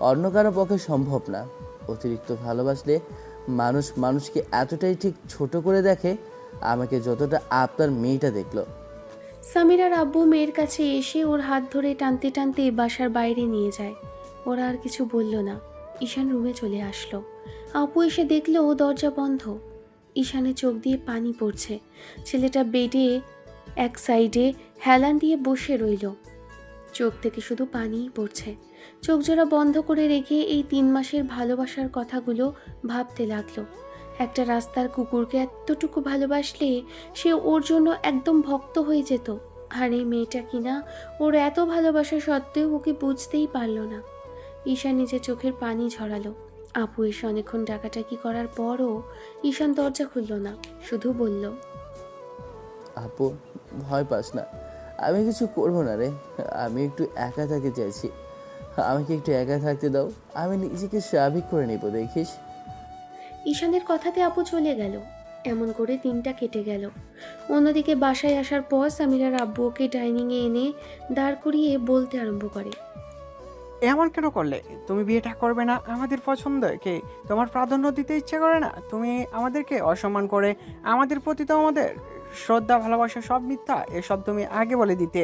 অন্য কারো পক্ষে সম্ভব না। অতিরিক্ত ভালোবাসলে মানুষ মানুষকে এতটাই ঠিক ছোট করে দেখে, আমাকে যতটা আপনার মেয়েটা দেখলো। সামিরার আব্বু মেয়ের কাছে এসে ওর হাত ধরে টানতে টানতে বাসার বাইরে নিয়ে যায়। ওরা আর কিছু বলল না। ঈশান রুমে চলে আসলো। আপু এসে দেখলো ও দরজা বন্ধ। ঈশানের চোখ দিয়ে পানি পড়ছে। ছেলেটা বেডে এক সাইডে হেলান দিয়ে বসে রইল, চোখ থেকে শুধু পানিই পড়ছে। চোখ জোড়া বন্ধ করে রেখে এই 3 মাসের ভালোবাসার কথাগুলো ভাবতে লাগলো। একটা রাস্তার কুকুরকে এতটুকু ভালোবাসলে সে ওর জন্য একদম ভক্ত হয়ে যেত, আর এই মেয়েটা কিনা ওর এত ভালোবাসা সত্ত্বেও ওকে বুঝতেই পারল না। ঈশান নিজের চোখের পানি ঝরালো। আপু এসে অনেকক্ষণ ডাকাডাকি করার পরও ঈশান দরজা খুলল না, শুধু বলল, আপু ভয় পাস না, আমি কিছু করবো না রে। আমি একটু একা থাকতে চাইছি, আমাকে একটু একা থাকতে দাও, আমি নিজেকে স্বাভাবিক করে নিব দেখিস। ঈশানের কথাতে আপু চলে গেল। এমন করে দিনটা কেটে গেল। অন্যদিকে বাসায় আসার পর সামিরার আব্বু ওকে ডাইনিংয়ে এনে দাঁড় করিয়ে বলতে আরম্ভ করে, এমন কেন করলে? তুমি বিয়েটা করবে না আমাদের পছন্দকে? তোমার প্রাধান্য দিতে ইচ্ছে করে না? তুমি আমাদেরকে অসম্মান করে আমাদের প্রতি তো আমাদের শ্রদ্ধা ভালোবাসা সব মিথ্যা, এসব তুমি আগে বলে দিতে।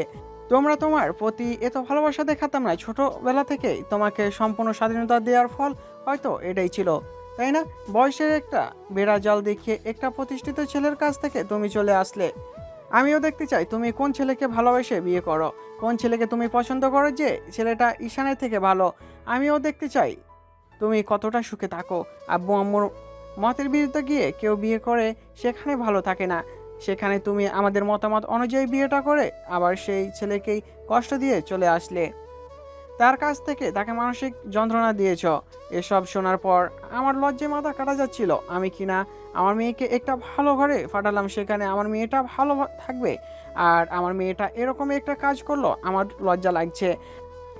তোমরা তোমার প্রতি এত ভালোবাসা দেখাতাম না ছোটবেলা থেকেই, তোমাকে সম্পূর্ণ স্বাধীনতা দেওয়ার ফল হয়তো এটাই ছিল, তাই না? বয়সের একটা বেড়া জাল দেখিয়ে একটা প্রতিষ্ঠিত ছেলের কাছ থেকে তুমি চলে আসলে। আমিও দেখতে চাই তুমি কোন ছেলেকে ভালোবেসে বিয়ে করো, কোন ছেলেকে তুমি পছন্দ করো, যে ছেলেটা ঈশানের থেকে ভালো। আমিও দেখতে চাই তুমি কতটা সুখে থাকো। আব্বু আম্মুর মতের বিরুদ্ধে গিয়ে কেউ বিয়ে করে সেখানে ভালো থাকে না, সেখানে তুমি আমাদের মতামত অনুযায়ী বিয়েটা করে আবার সেই ছেলেকেই কষ্ট দিয়ে চলে আসলে, তার কাছ থেকে তাকে মানসিক যন্ত্রণা দিয়েছ। এসব শোনার পর আমার লজ্জে মাথা কাটা যাচ্ছিল। আমি কিনা আমার মেয়েকে একটা ভালো ঘরে পাঠালাম, সেখানে আমার মেয়েটা ভালো থাকবে, আর আমার মেয়েটা এরকম একটা কাজ করলো, আমার লজ্জা লাগছে।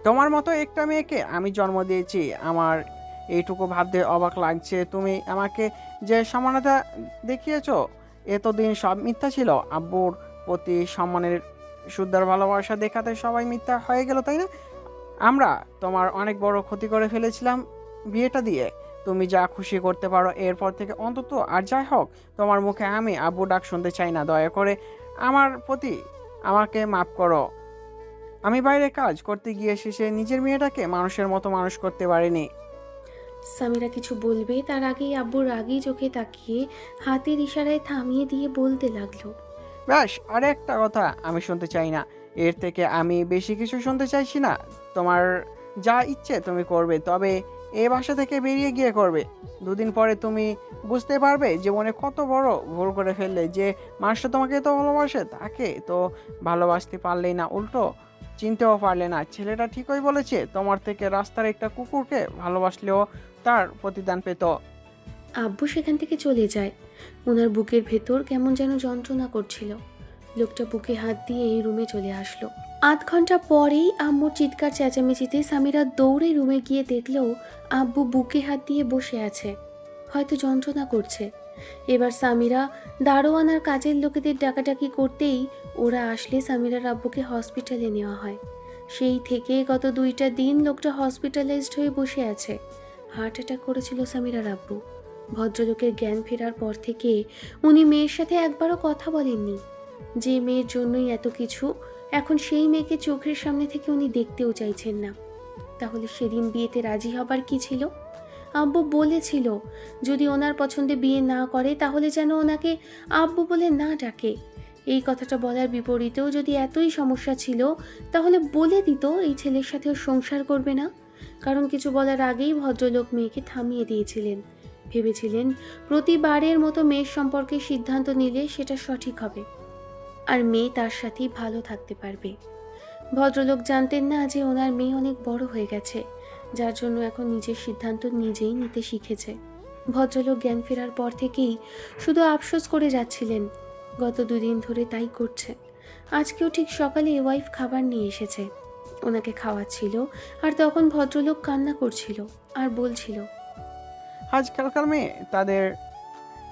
তোমার মতো একটা মেয়েকে আমি জন্ম দিয়েছি, আমার এইটুকু ভাবতে অবাক লাগছে। তুমি আমাকে যে সম্মানতা দেখিয়েছো এতদিন সব মিথ্যা ছিল। আব্বুর প্রতি সম্মানের শুদ্ধার ভালোবাসা দেখাতে সবাই মিথ্যা হয়ে গেল, তাই না? আমরা তোমার অনেক বড় ক্ষতি করে ফেলেছিলাম বিয়েটা দিয়ে। তুমি যা খুশি করতে পারো এরপর থেকে অন্তত, আর যাই হোক তোমার মুখে আমি আব্বু ডাক শুনতে চাই না। দয়া করে আমার প্রতি আমাকে মাফ করো। আমি বাইরে কাজ করতে গিয়ে শেষে নিজের মেয়েটাকে মানুষের মতো মানুষ করতে পারিনি। সামিরা কিছু বলবে তার আগেই আব্বু রাগী চোখে তাকিয়ে হাতের ইশারায় থামিয়ে দিয়ে বলতে লাগলো, ব্যাস, আর একটা কথা আমি শুনতে চাই না, এর থেকে আমি বেশি কিছু শুনতে চাইছি না। তোমার যা ইচ্ছে তুমি করবে, তবে এই বাসা থেকে বেরিয়ে গিয়ে করবে। 2 দিন পরে তুমি বুঝতে পারবে জীবনে কত বড় ভুল করে ফেললে। যে মানুষটা তোমাকে তো ভালোবাসে তাকে তো ভালোবাসতে পারলেই না, উল্টো চিনতেও পারলে না। ছেলেটা ঠিকই বলেছে, তোমার থেকে রাস্তার একটা কুকুরকে ভালোবাসলেও তার প্রতিদান পেত। আব্বু সেখান থেকে চলে যায়। ওনার বুকের ভেতর কেমন যেন যন্ত্রণা করছিল। লোকটা বুকে হাত দিয়ে এই রুমে চলে আসলো। 8 ঘন্টা পরেই আম্মুর চিৎকার চেঁচামেচিতে সামিরা দৌড়ে রুমে গিয়ে দেখলেও আব্বু বুকে হাত দিয়ে বসে আছে, হয়তো যন্ত্রণা করছে। এবার সামিরা দারোয়ান আর কাজের লোকেদের ডাকাডাকি করতেই ওরা আসলে সামিরার আব্বুকে হসপিটালে নেওয়া হয়। সেই থেকে গত 2টা দিন লোকটা হসপিটালাইজড হয়ে বসে আছে। হার্ট অ্যাটাক করেছিল সামিরার আব্বু। ভদ্রলোকের জ্ঞান ফেরার পর থেকে উনি মেয়ের সাথে একবারও কথা বলেননি। যে মেয়ের জন্যই এত কিছু, এখন সেই মেয়েকে চোখের সামনে থেকে উনি দেখতেও চাইছেন না। তাহলে সেদিন বিয়েতে রাজি হবার কি ছিল? আব্বু বলেছিল যদি ওনার পছন্দে বিয়ে না করে তাহলে যেন ওনাকে আব্বু বলে না ডাকে। এই কথাটা বলার বিপরীতেও যদি এতই সমস্যা ছিল তাহলে বলে দিত এই ছেলের সাথে ও সংসার করবে না। কারণ কিছু বলার আগেই ভদ্রলোক মেয়েকে থামিয়ে দিয়েছিলেন। ভেবেছিলেন প্রতিবারের মতো মেয়ের সম্পর্কে সিদ্ধান্ত নিলে সেটা সঠিক হবে, আর মেয়ে তার সাথেই ভালো থাকতে পারবে। ভদ্রলোক জানতেন না যে ওনার মেয়ে অনেক বড় হয়ে গেছে, যার জন্য এখন নিজের সিদ্ধান্ত নিজেই নিতে শিখেছে। ভদ্রলোক জ্ঞান ফেরার পর থেকেই শুধু আফসোস করে যাচ্ছিলেন। গত 2 দিন ধরে তাই করছে। আজকেও ঠিক সকালে ওয়াইফ খাবার নিয়ে এসেছে, ওনাকে খাওয়াচ্ছিল, আর তখন ভদ্রলোক কান্না করছিল আর বলছিল, আজকালকার মেয়ে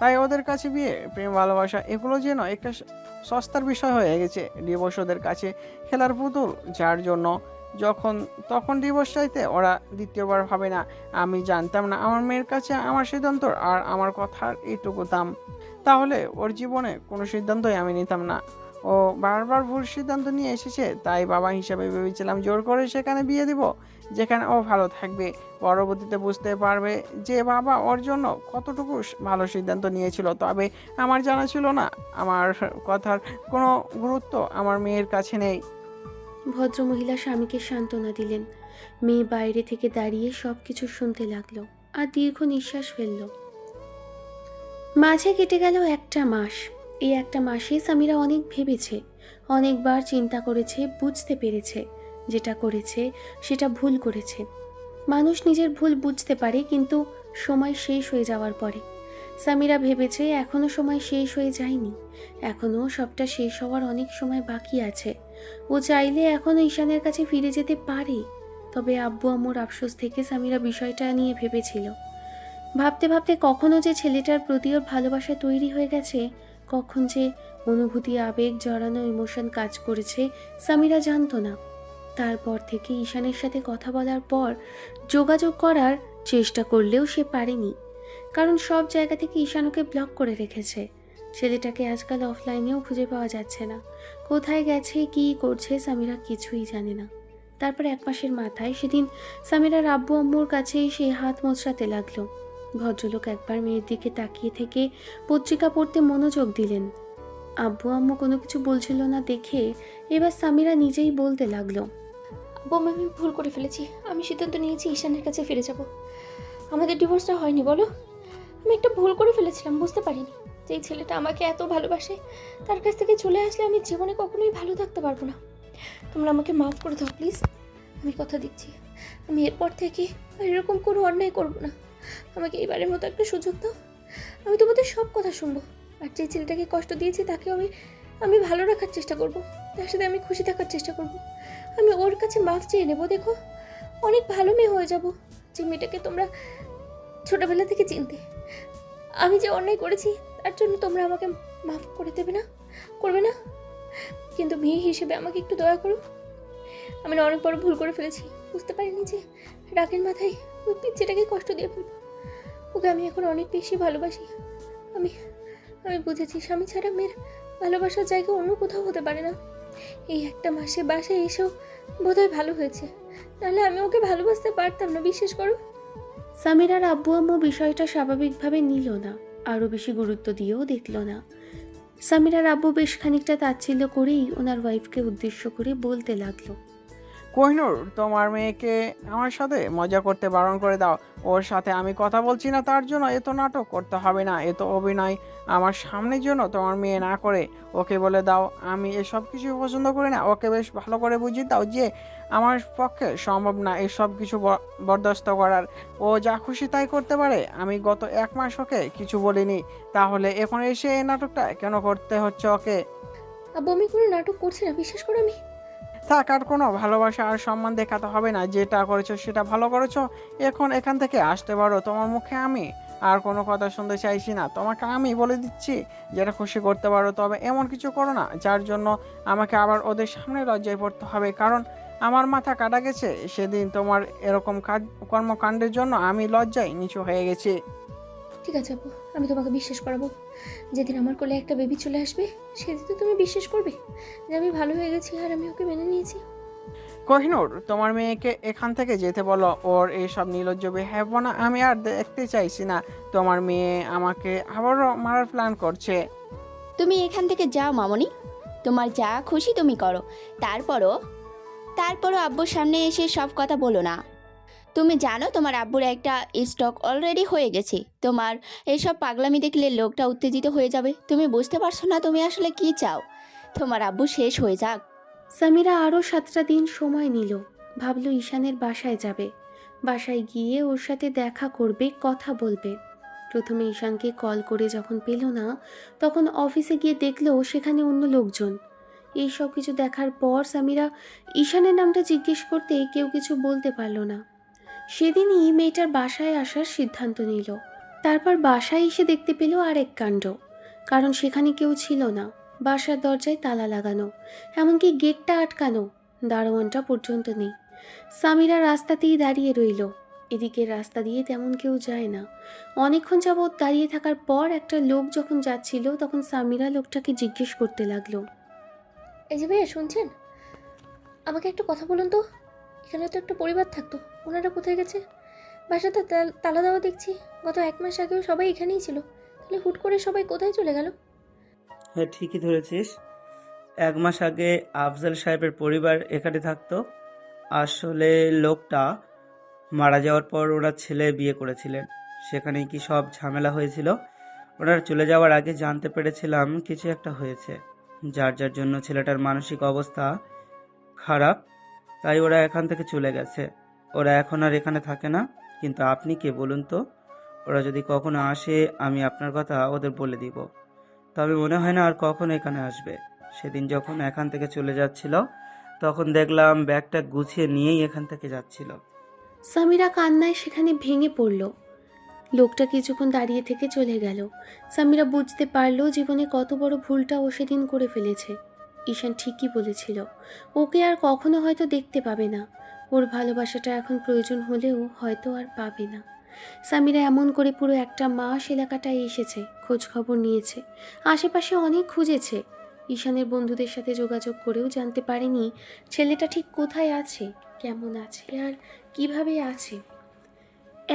তাই ওদের কাছে বিয়ে, প্রেম, ভালোবাসা এগুলো যেন একটা সস্তার বিষয় হয়ে গেছে। ডিভোর্স ওদের কাছে খেলার পুতুল, যার জন্য যখন তখন ডিভোর্স চাইতে ওরা দ্বিতীয়বার ভাবে না। আমি জানতাম না আমার মেয়ের কাছে আমার সিদ্ধান্ত আর আমার কথার এইটুকু দাম, তাহলে ওর জীবনে কোনো সিদ্ধান্তই আমি নিতাম না। ও বারবার ভুল সিদ্ধান্ত নিয়ে এসেছে, তাই বাবা হিসাবে ভেবেছিলাম জোর করে সেখানে বিয়ে দিব, যেখানে ও ভালো থাকবে। পরবর্তীতে বুঝতে পারবে যে বাবা ওর জন্য কতটুকু ভালো সিদ্ধান্ত নিয়েছিল। তবে আমার জানা ছিল না আমার কথার কোনো গুরুত্ব আমার মেয়ের কাছে নেই। ভদ্রমহিলা স্বামীকে সান্ত্বনা দিলেন। মেয়ে বাইরে থেকে দাঁড়িয়ে সব কিছু শুনতে লাগলো আর দীর্ঘ নিঃশ্বাস ফেলল। মাঝে কেটে গেল একটা মাস। এই একটা মাসে সামিরা অনেক ভেবেছে, অনেকবার চিন্তা করেছে, বুঝতে পেরেছে যেটা করেছে সেটা ভুল করেছে। মানুষ নিজের ভুল বুঝতে পারে, কিন্তু সময় শেষ হয়ে যাওয়ার পরে। সামিরা ভেবেছে এখনও সময় শেষ হয়ে যায়নি, এখনও সবটা শেষ হওয়ার অনেক সময় বাকি আছে। ও চাইলে এখনও ঈশানের কাছে ফিরে যেতে পারে। তবে আব্বু আম্মুর আফসোস থেকে সামিরা বিষয়টা নিয়ে ভেবেছিল। ভাবতে ভাবতে কখনো যে ছেলেটার প্রতি ওর ভালোবাসা তৈরি হয়ে গেছে, কখন যে অনুভূতি, আবেগ জড়ানো ইমোশন কাজ করেছে সামিরা জানতো না। তারপর থেকে ঈশানের সাথে কথা বলার পর যোগাযোগ করার চেষ্টা করলেও সে পারেনি, কারণ সব জায়গা থেকে ঈশান ওকে ব্লক করে রেখেছে। ছেলেটাকে আজকাল অফলাইনেও খুঁজে পাওয়া যাচ্ছে না। কোথায় গেছে, কী করছে সামিরা কিছুই জানে না। তারপর 1 মাসের মাথায় সেদিন সামিরার আব্বু আম্মুর কাছেই সে হাত মোচড়াতে লাগলো। ভদ্রলোক একবার মেয়ের দিকে তাকিয়ে থেকে পত্রিকা পড়তে মনোযোগ দিলেন। আব্বু আম্মু কোনো কিছু বলছিল না দেখে এবার সামিরা নিজেই বলতে লাগলো। আব্বু আমি ভুল করে ফেলেছি। আমি সিদ্ধান্ত নিয়েছি ঈশানের কাছে ফিরে যাব। আমাদের ডিভোর্সটা হয়নি বলো? আমি একটা ভুল করে ফেলেছিলাম, বুঝতে পারিনি যে এই ছেলেটা আমাকে এত ভালোবাসে। তার কাছ থেকে চলে আসলে আমি জীবনে কখনোই ভালো থাকতে পারবো না। তোমরা আমাকে মাফ করে দাও প্লিজ। আমি কথা দিচ্ছি আমি এরপর থেকে আর এরকম কোনো অন্যায় করবো না। আমাকে এবারের মতো একটা সুযোগ দাও। আমি তোমাদের সব কথা শুনবো। আর যে ছেলেটাকে কষ্ট দিয়েছি তাকে আমি ভালো রাখার চেষ্টা করব। তার সাথে আমি খুশি থাকার চেষ্টা করব। আমি ওর কাছে মাফ চেয়ে নেবো। দেখো অনেক ভালো মেয়ে হয়ে যাব, যে মেয়েটাকে তোমরা ছোটবেলা থেকে চিনতে। আমি যে অন্যায় করেছি তার জন্য তোমরা আমাকে মাফ করে দেবে না, করবে না? কিন্তু মেয়ে হিসেবে আমাকে একটু দয়া করো। আমি না অনেক বড় ভুল করে ফেলেছি, বুঝতে পারিনি যে রাগের মাথায় ওই পিচ্চিটাকে কষ্ট দিয়ে ফেলবো। ওকে আমি এখন অনেক বেশি ভালোবাসি। আমি আমি বুঝেছি স্বামী ছাড়া মেয়ের ভালোবাসার জায়গা অন্য কোথাও হতে পারে না। এই একটা মাসে বাসায় এসেও বোধহয় ভালো হয়েছে, নাহলে আমি ওকে ভালোবাসতে পারতাম না, বিশ্বাস করো। সামিরার আব্বু আম্মু বিষয়টা স্বাভাবিকভাবে নিল না, আরও বেশি গুরুত্ব দিয়েও দেখল না। সামিরার আব্বু বেশ খানিকটা তাচ্ছিল্য করেই ওনার ওয়াইফকে উদ্দেশ্য করে বলতে লাগলো। কোহিনূর, তোমার মেয়েকে আমার সাথে মজা করতে বারণ করে দাও। ওর সাথে আমি কথা বলছি না তার জন্য এত নাটক করতে হবে না, এত অভিনয় আমার সামনের জন্য তোমার মেয়ে না করে। ওকে বলে দাও আমি এসব কিছু পছন্দ করি না। ওকে বেশ ভালো করে বুঝিয়ে দাও যে আমার পক্ষে সম্ভব না এসব কিছু বরদাস্ত করার। ও যা খুশি তাই করতে পারে। আমি গত 1 মাস ওকে কিছু বলিনি, তাহলে এখন এসে এই নাটকটা কেন করতে হচ্ছে ওকে? আব্বু আমি কোনো নাটক করছি না, বিশ্বাস করো। আমি থাক, আর কোনো ভালোবাসা আর সম্মান দেখাতে হবে না। যেটা করেছো সেটা ভালো করেছো, এখন এখান থেকে আসতে পারো। তোমার মুখে আমি আর কোনো কথা শুনতে চাইছি না। তোমাকে আমি বলে দিচ্ছি যেটা খুশি করতে পারো, তবে এমন কিছু করো না যার জন্য আমাকে আবার ওদের সামনে লজ্জায় পড়তে হবে। কারণ আমার মাথা কাটা গেছে সেদিন তোমার এরকম কর্মকাণ্ডের জন্য আমি লজ্জায় নিচু হয়ে গেছি। ঠিক আছে আব্বু, আমি তোমাকে বিশ্বাস করাবো। যেদিন আমার কোলে একটা বেবি চলে আসবে সেদিন তো তুমি বিশ্বাস করবে যে আমি ভালো হয়ে গেছি আর আমি ওকে মেনে নিয়েছি। কোহিনূর, তোমার মেয়েকে এখান থেকে যেতে বলো। ওর এইসব নির্লজ্জ বিহেভনা আমি আর দেখতে চাইছি না। তোমার মেয়ে আমাকে আবারও মারার প্ল্যান করছে। তুমি এখান থেকে যাও মামনি, তোমার যা খুশি তুমি করো। তারপরও আব্বুর সামনে এসে সব কথা বলো না। তুমি জানো তোমার আব্বুর একটা স্টক অলরেডি হয়ে গেছে। তোমার এসব পাগলামি দেখলে লোকটা উত্তেজিত হয়ে যাবে। তুমি বুঝতে পারছো না তুমি আসলে কি চাও। তোমার আব্বু শেষ হয়ে যাক। সামিরা আরও 7টা দিন সময় নিল। ভাবল ঈশানের বাসায় যাবে, বাসায় গিয়ে ওর সাথে দেখা করবে, কথা বলবে। প্রথমে ঈশানকে কল করে যখন পেল না, তখন অফিসে গিয়ে দেখলো সেখানে অন্য লোকজন। এই সব কিছু দেখার পর সামিরা ঈশানের নামটা জিজ্ঞেস করতে কেউ কিছু বলতে পারল না। সেদিনই মেয়েটার বাসায় আসার সিদ্ধান্ত নিল। তারপর বাসায় এসে দেখতে পেল আরেক কাণ্ড, কারণ সেখানে কেউ ছিল না। বাসার দরজায় তালা লাগানো, এমনকি গেটটা আটকানো, দারোয়ানটা পর্যন্ত নেই। সামিরা রাস্তাতেই দাঁড়িয়ে রইল। এদিকের রাস্তা দিয়ে তেমন কেউ যায় না। অনেকক্ষণ যাবৎ দাঁড়িয়ে থাকার পর একটা লোক যখন যাচ্ছিল তখন সামিরা লোকটাকে জিজ্ঞেস করতে লাগলো। এই যে ভাইয়া, শুনছেন? আমাকে একটা কথা বলুন তো, এখানে তো একটা পরিবার থাকতো, ওনারা কোথায় গেছে? বাসাতে তালা দেওয়া দেখছি, গত 1 মাস আগেও সবাই এখানেই ছিল, তাহলে হুট করে সবাই কোথায় চলে গেল? হ্যাঁ, ঠিকই ধরেছিস। 1 মাস আগে আফজাল সাহেবের পরিবার এখানে থাকতো। আসলে লোকটা মারা যাওয়ার পর ওনার ছেলে বিয়ে করেছিলেন, সেখানেই কি সব ঝামেলা হয়েছিল। ওনার চলে যাওয়ার আগে জানতে পেরেছিলাম কিছু একটা হয়েছে, যার যার জন্য ছেলেটার মানসিক অবস্থা খারাপ, তাই ওরা এখান থেকে চলে গেছে। ওরা এখন আর এখানে থাকে না। কিন্তু আপনি কে বলুন তো? ওরা যদি কখনো আসে আমি আপনার কথা ওদের বলে দিব। তবে মনে হয় না আর কখনো এখানে আসবে। সেদিন যখন এখান থেকে চলে যাচ্ছিল তখন দেখলাম ব্যাগটা গুছিয়ে নিয়েই এখান থেকে যাচ্ছিল। সামিরা কান্নায় সেখানে ভেঙে পড়ল। লোকটা কিছুক্ষণ দাঁড়িয়ে থেকে চলে গেল। সামিরা বুঝতে পারল জীবনে কত বড় ভুলটা ও সেদিন করে ফেলেছে। ঈশান ঠিকই বলেছিল, ওকে আর কখনো হয়তো দেখতে পাবে না। ওর ভালোবাসাটা এখন প্রয়োজন হলেও হয়তো আর পাবে না। সামিরা এমন করে পুরো 1 মাস এলাকাটায় এসেছে, খোঁজ খবর নিয়েছে, আশেপাশে অনেক খুঁজেছে। ঈশানের বন্ধুদের সাথে যোগাযোগ করেও জানতে পারেনি ছেলেটা ঠিক কোথায় আছে, কেমন আছে আর কিভাবে আছে।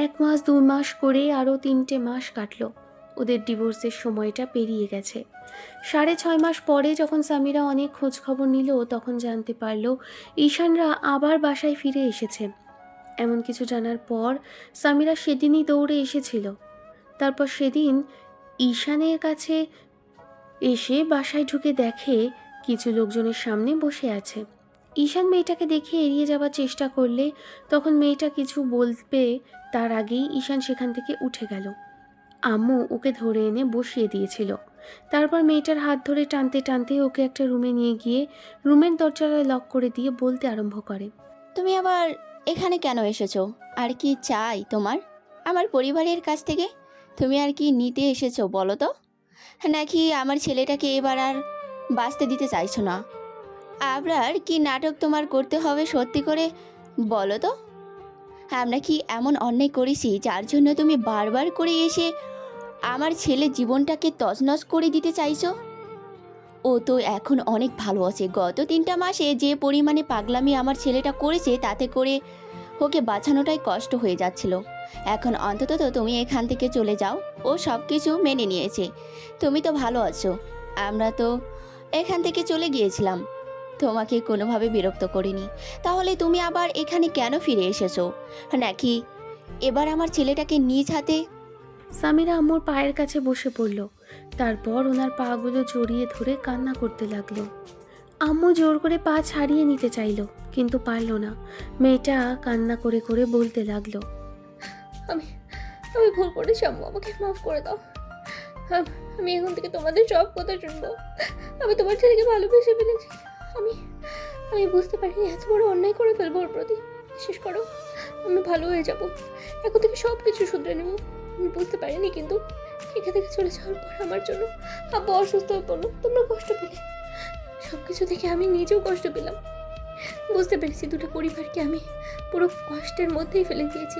1 মাস 2 মাস করে আরও 3টে মাস কাটল। ওদের ডিভোর্সের সময়টা পেরিয়ে গেছে। 6.5 মাস পরে যখন সামিরা অনেক খোঁজ খবর নিল তখন জানতে পারল ঈশানরা আবার বাসায় ফিরে এসেছে। এমন কিছু জানার পর সামিরা সেদিনই দৌড়ে এসেছিল। তারপর সেদিন ঈশানের কাছে এসে বাসায় ঢুকে দেখে কিছু লোকজনের সামনে বসে আছে। ঈশান মেয়েটাকে দেখে এড়িয়ে যাওয়ার চেষ্টা করলে তখন মেয়েটা কিছু বলবে তার আগেই ঈশান সেখান থেকে উঠে গেল। আম্মু ওকে ধরে এনে বসিয়ে দিয়েছিল। তারপর মেয়েটার হাত ধরে টানতে টানতে ওকে একটা রুমে নিয়ে গিয়ে রুমের দরজাটা লক করে দিয়ে বলতে আরম্ভ করে, তুমি আবার এখানে কেন এসেছো? আর কি চাই তোমার আমার পরিবারের কাছ থেকে? তুমি আর কি নিতে এসেছো বলো তো? নাকি আমার ছেলেটাকে এবার আর বাঁচতে দিতে চাইছো না? আবার কি নাটক তোমার করতে হবে সত্যি করে বলো তো? আমরা কি এমন অন্যায় করেছি যার জন্য তুমি বারবার করে এসে আমার ছেলের জীবনটাকে তছনছ করে দিতে চাইছো? ও তো এখন অনেক ভালো আছে। গত 3টা মাসে যে পরিমাণে পাগলামি আমার ছেলেটা করেছে তাতে করে ওকে বাঁচানোটাই কষ্ট হয়ে যাচ্ছিল। এখন অন্তত তো তুমি এখান থেকে চলে যাও। ও সব কিছু মেনে নিয়েছে, তুমি তো ভালো আছো। আমরা তো এখান থেকে চলে গিয়েছিলাম, তোমাকে কোনোভাবে বিরক্ত করিনি। তাহলে তুমি আবার এখানে কেন ফিরে এসেছো? নাকি এবার আমার ছেলেটাকে নিজ হাতে? সামিরা আম্মুর পায়ের কাছে বসে পড়ল। তারপর ওনার পাগুলো জড়িয়ে ধরে কান্না করতে লাগলো। আম্মু জোর করে পা ছাড়িয়ে নিতে চাইল, কিন্তু পারল না। মেয়েটা কান্না করে করে বলতে লাগলো, আমি আমি ভুল করেছি আম্মু, আমাকে মাফ করে দাও। আমি এখন থেকে তোমাদের সব কথা শুনবো। আমি তোমার ছেলেকে ভালোবেসে ফেলেছি। আমি আমি বুঝতে পারিনি এত বড় অন্যায় করে ফেলবো ওর প্রতি। বিশেষ করো, আমি ভালো হয়ে যাব, এখন থেকে সব কিছু শুধরে নেব। আমি বুঝতে পারিনি, কিন্তু এখান থেকে চলে যাওয়ার পর আমার জন্য আব্বু অসুস্থ হয়ে পড়লো, তোমরা কষ্ট পেলে। সব কিছু দেখে আমি নিজেও কষ্ট পেলাম। বুঝতে পেরেছি দুটো পরিবারকে আমি পুরো কষ্টের মধ্যেই ফেলে দিয়েছি।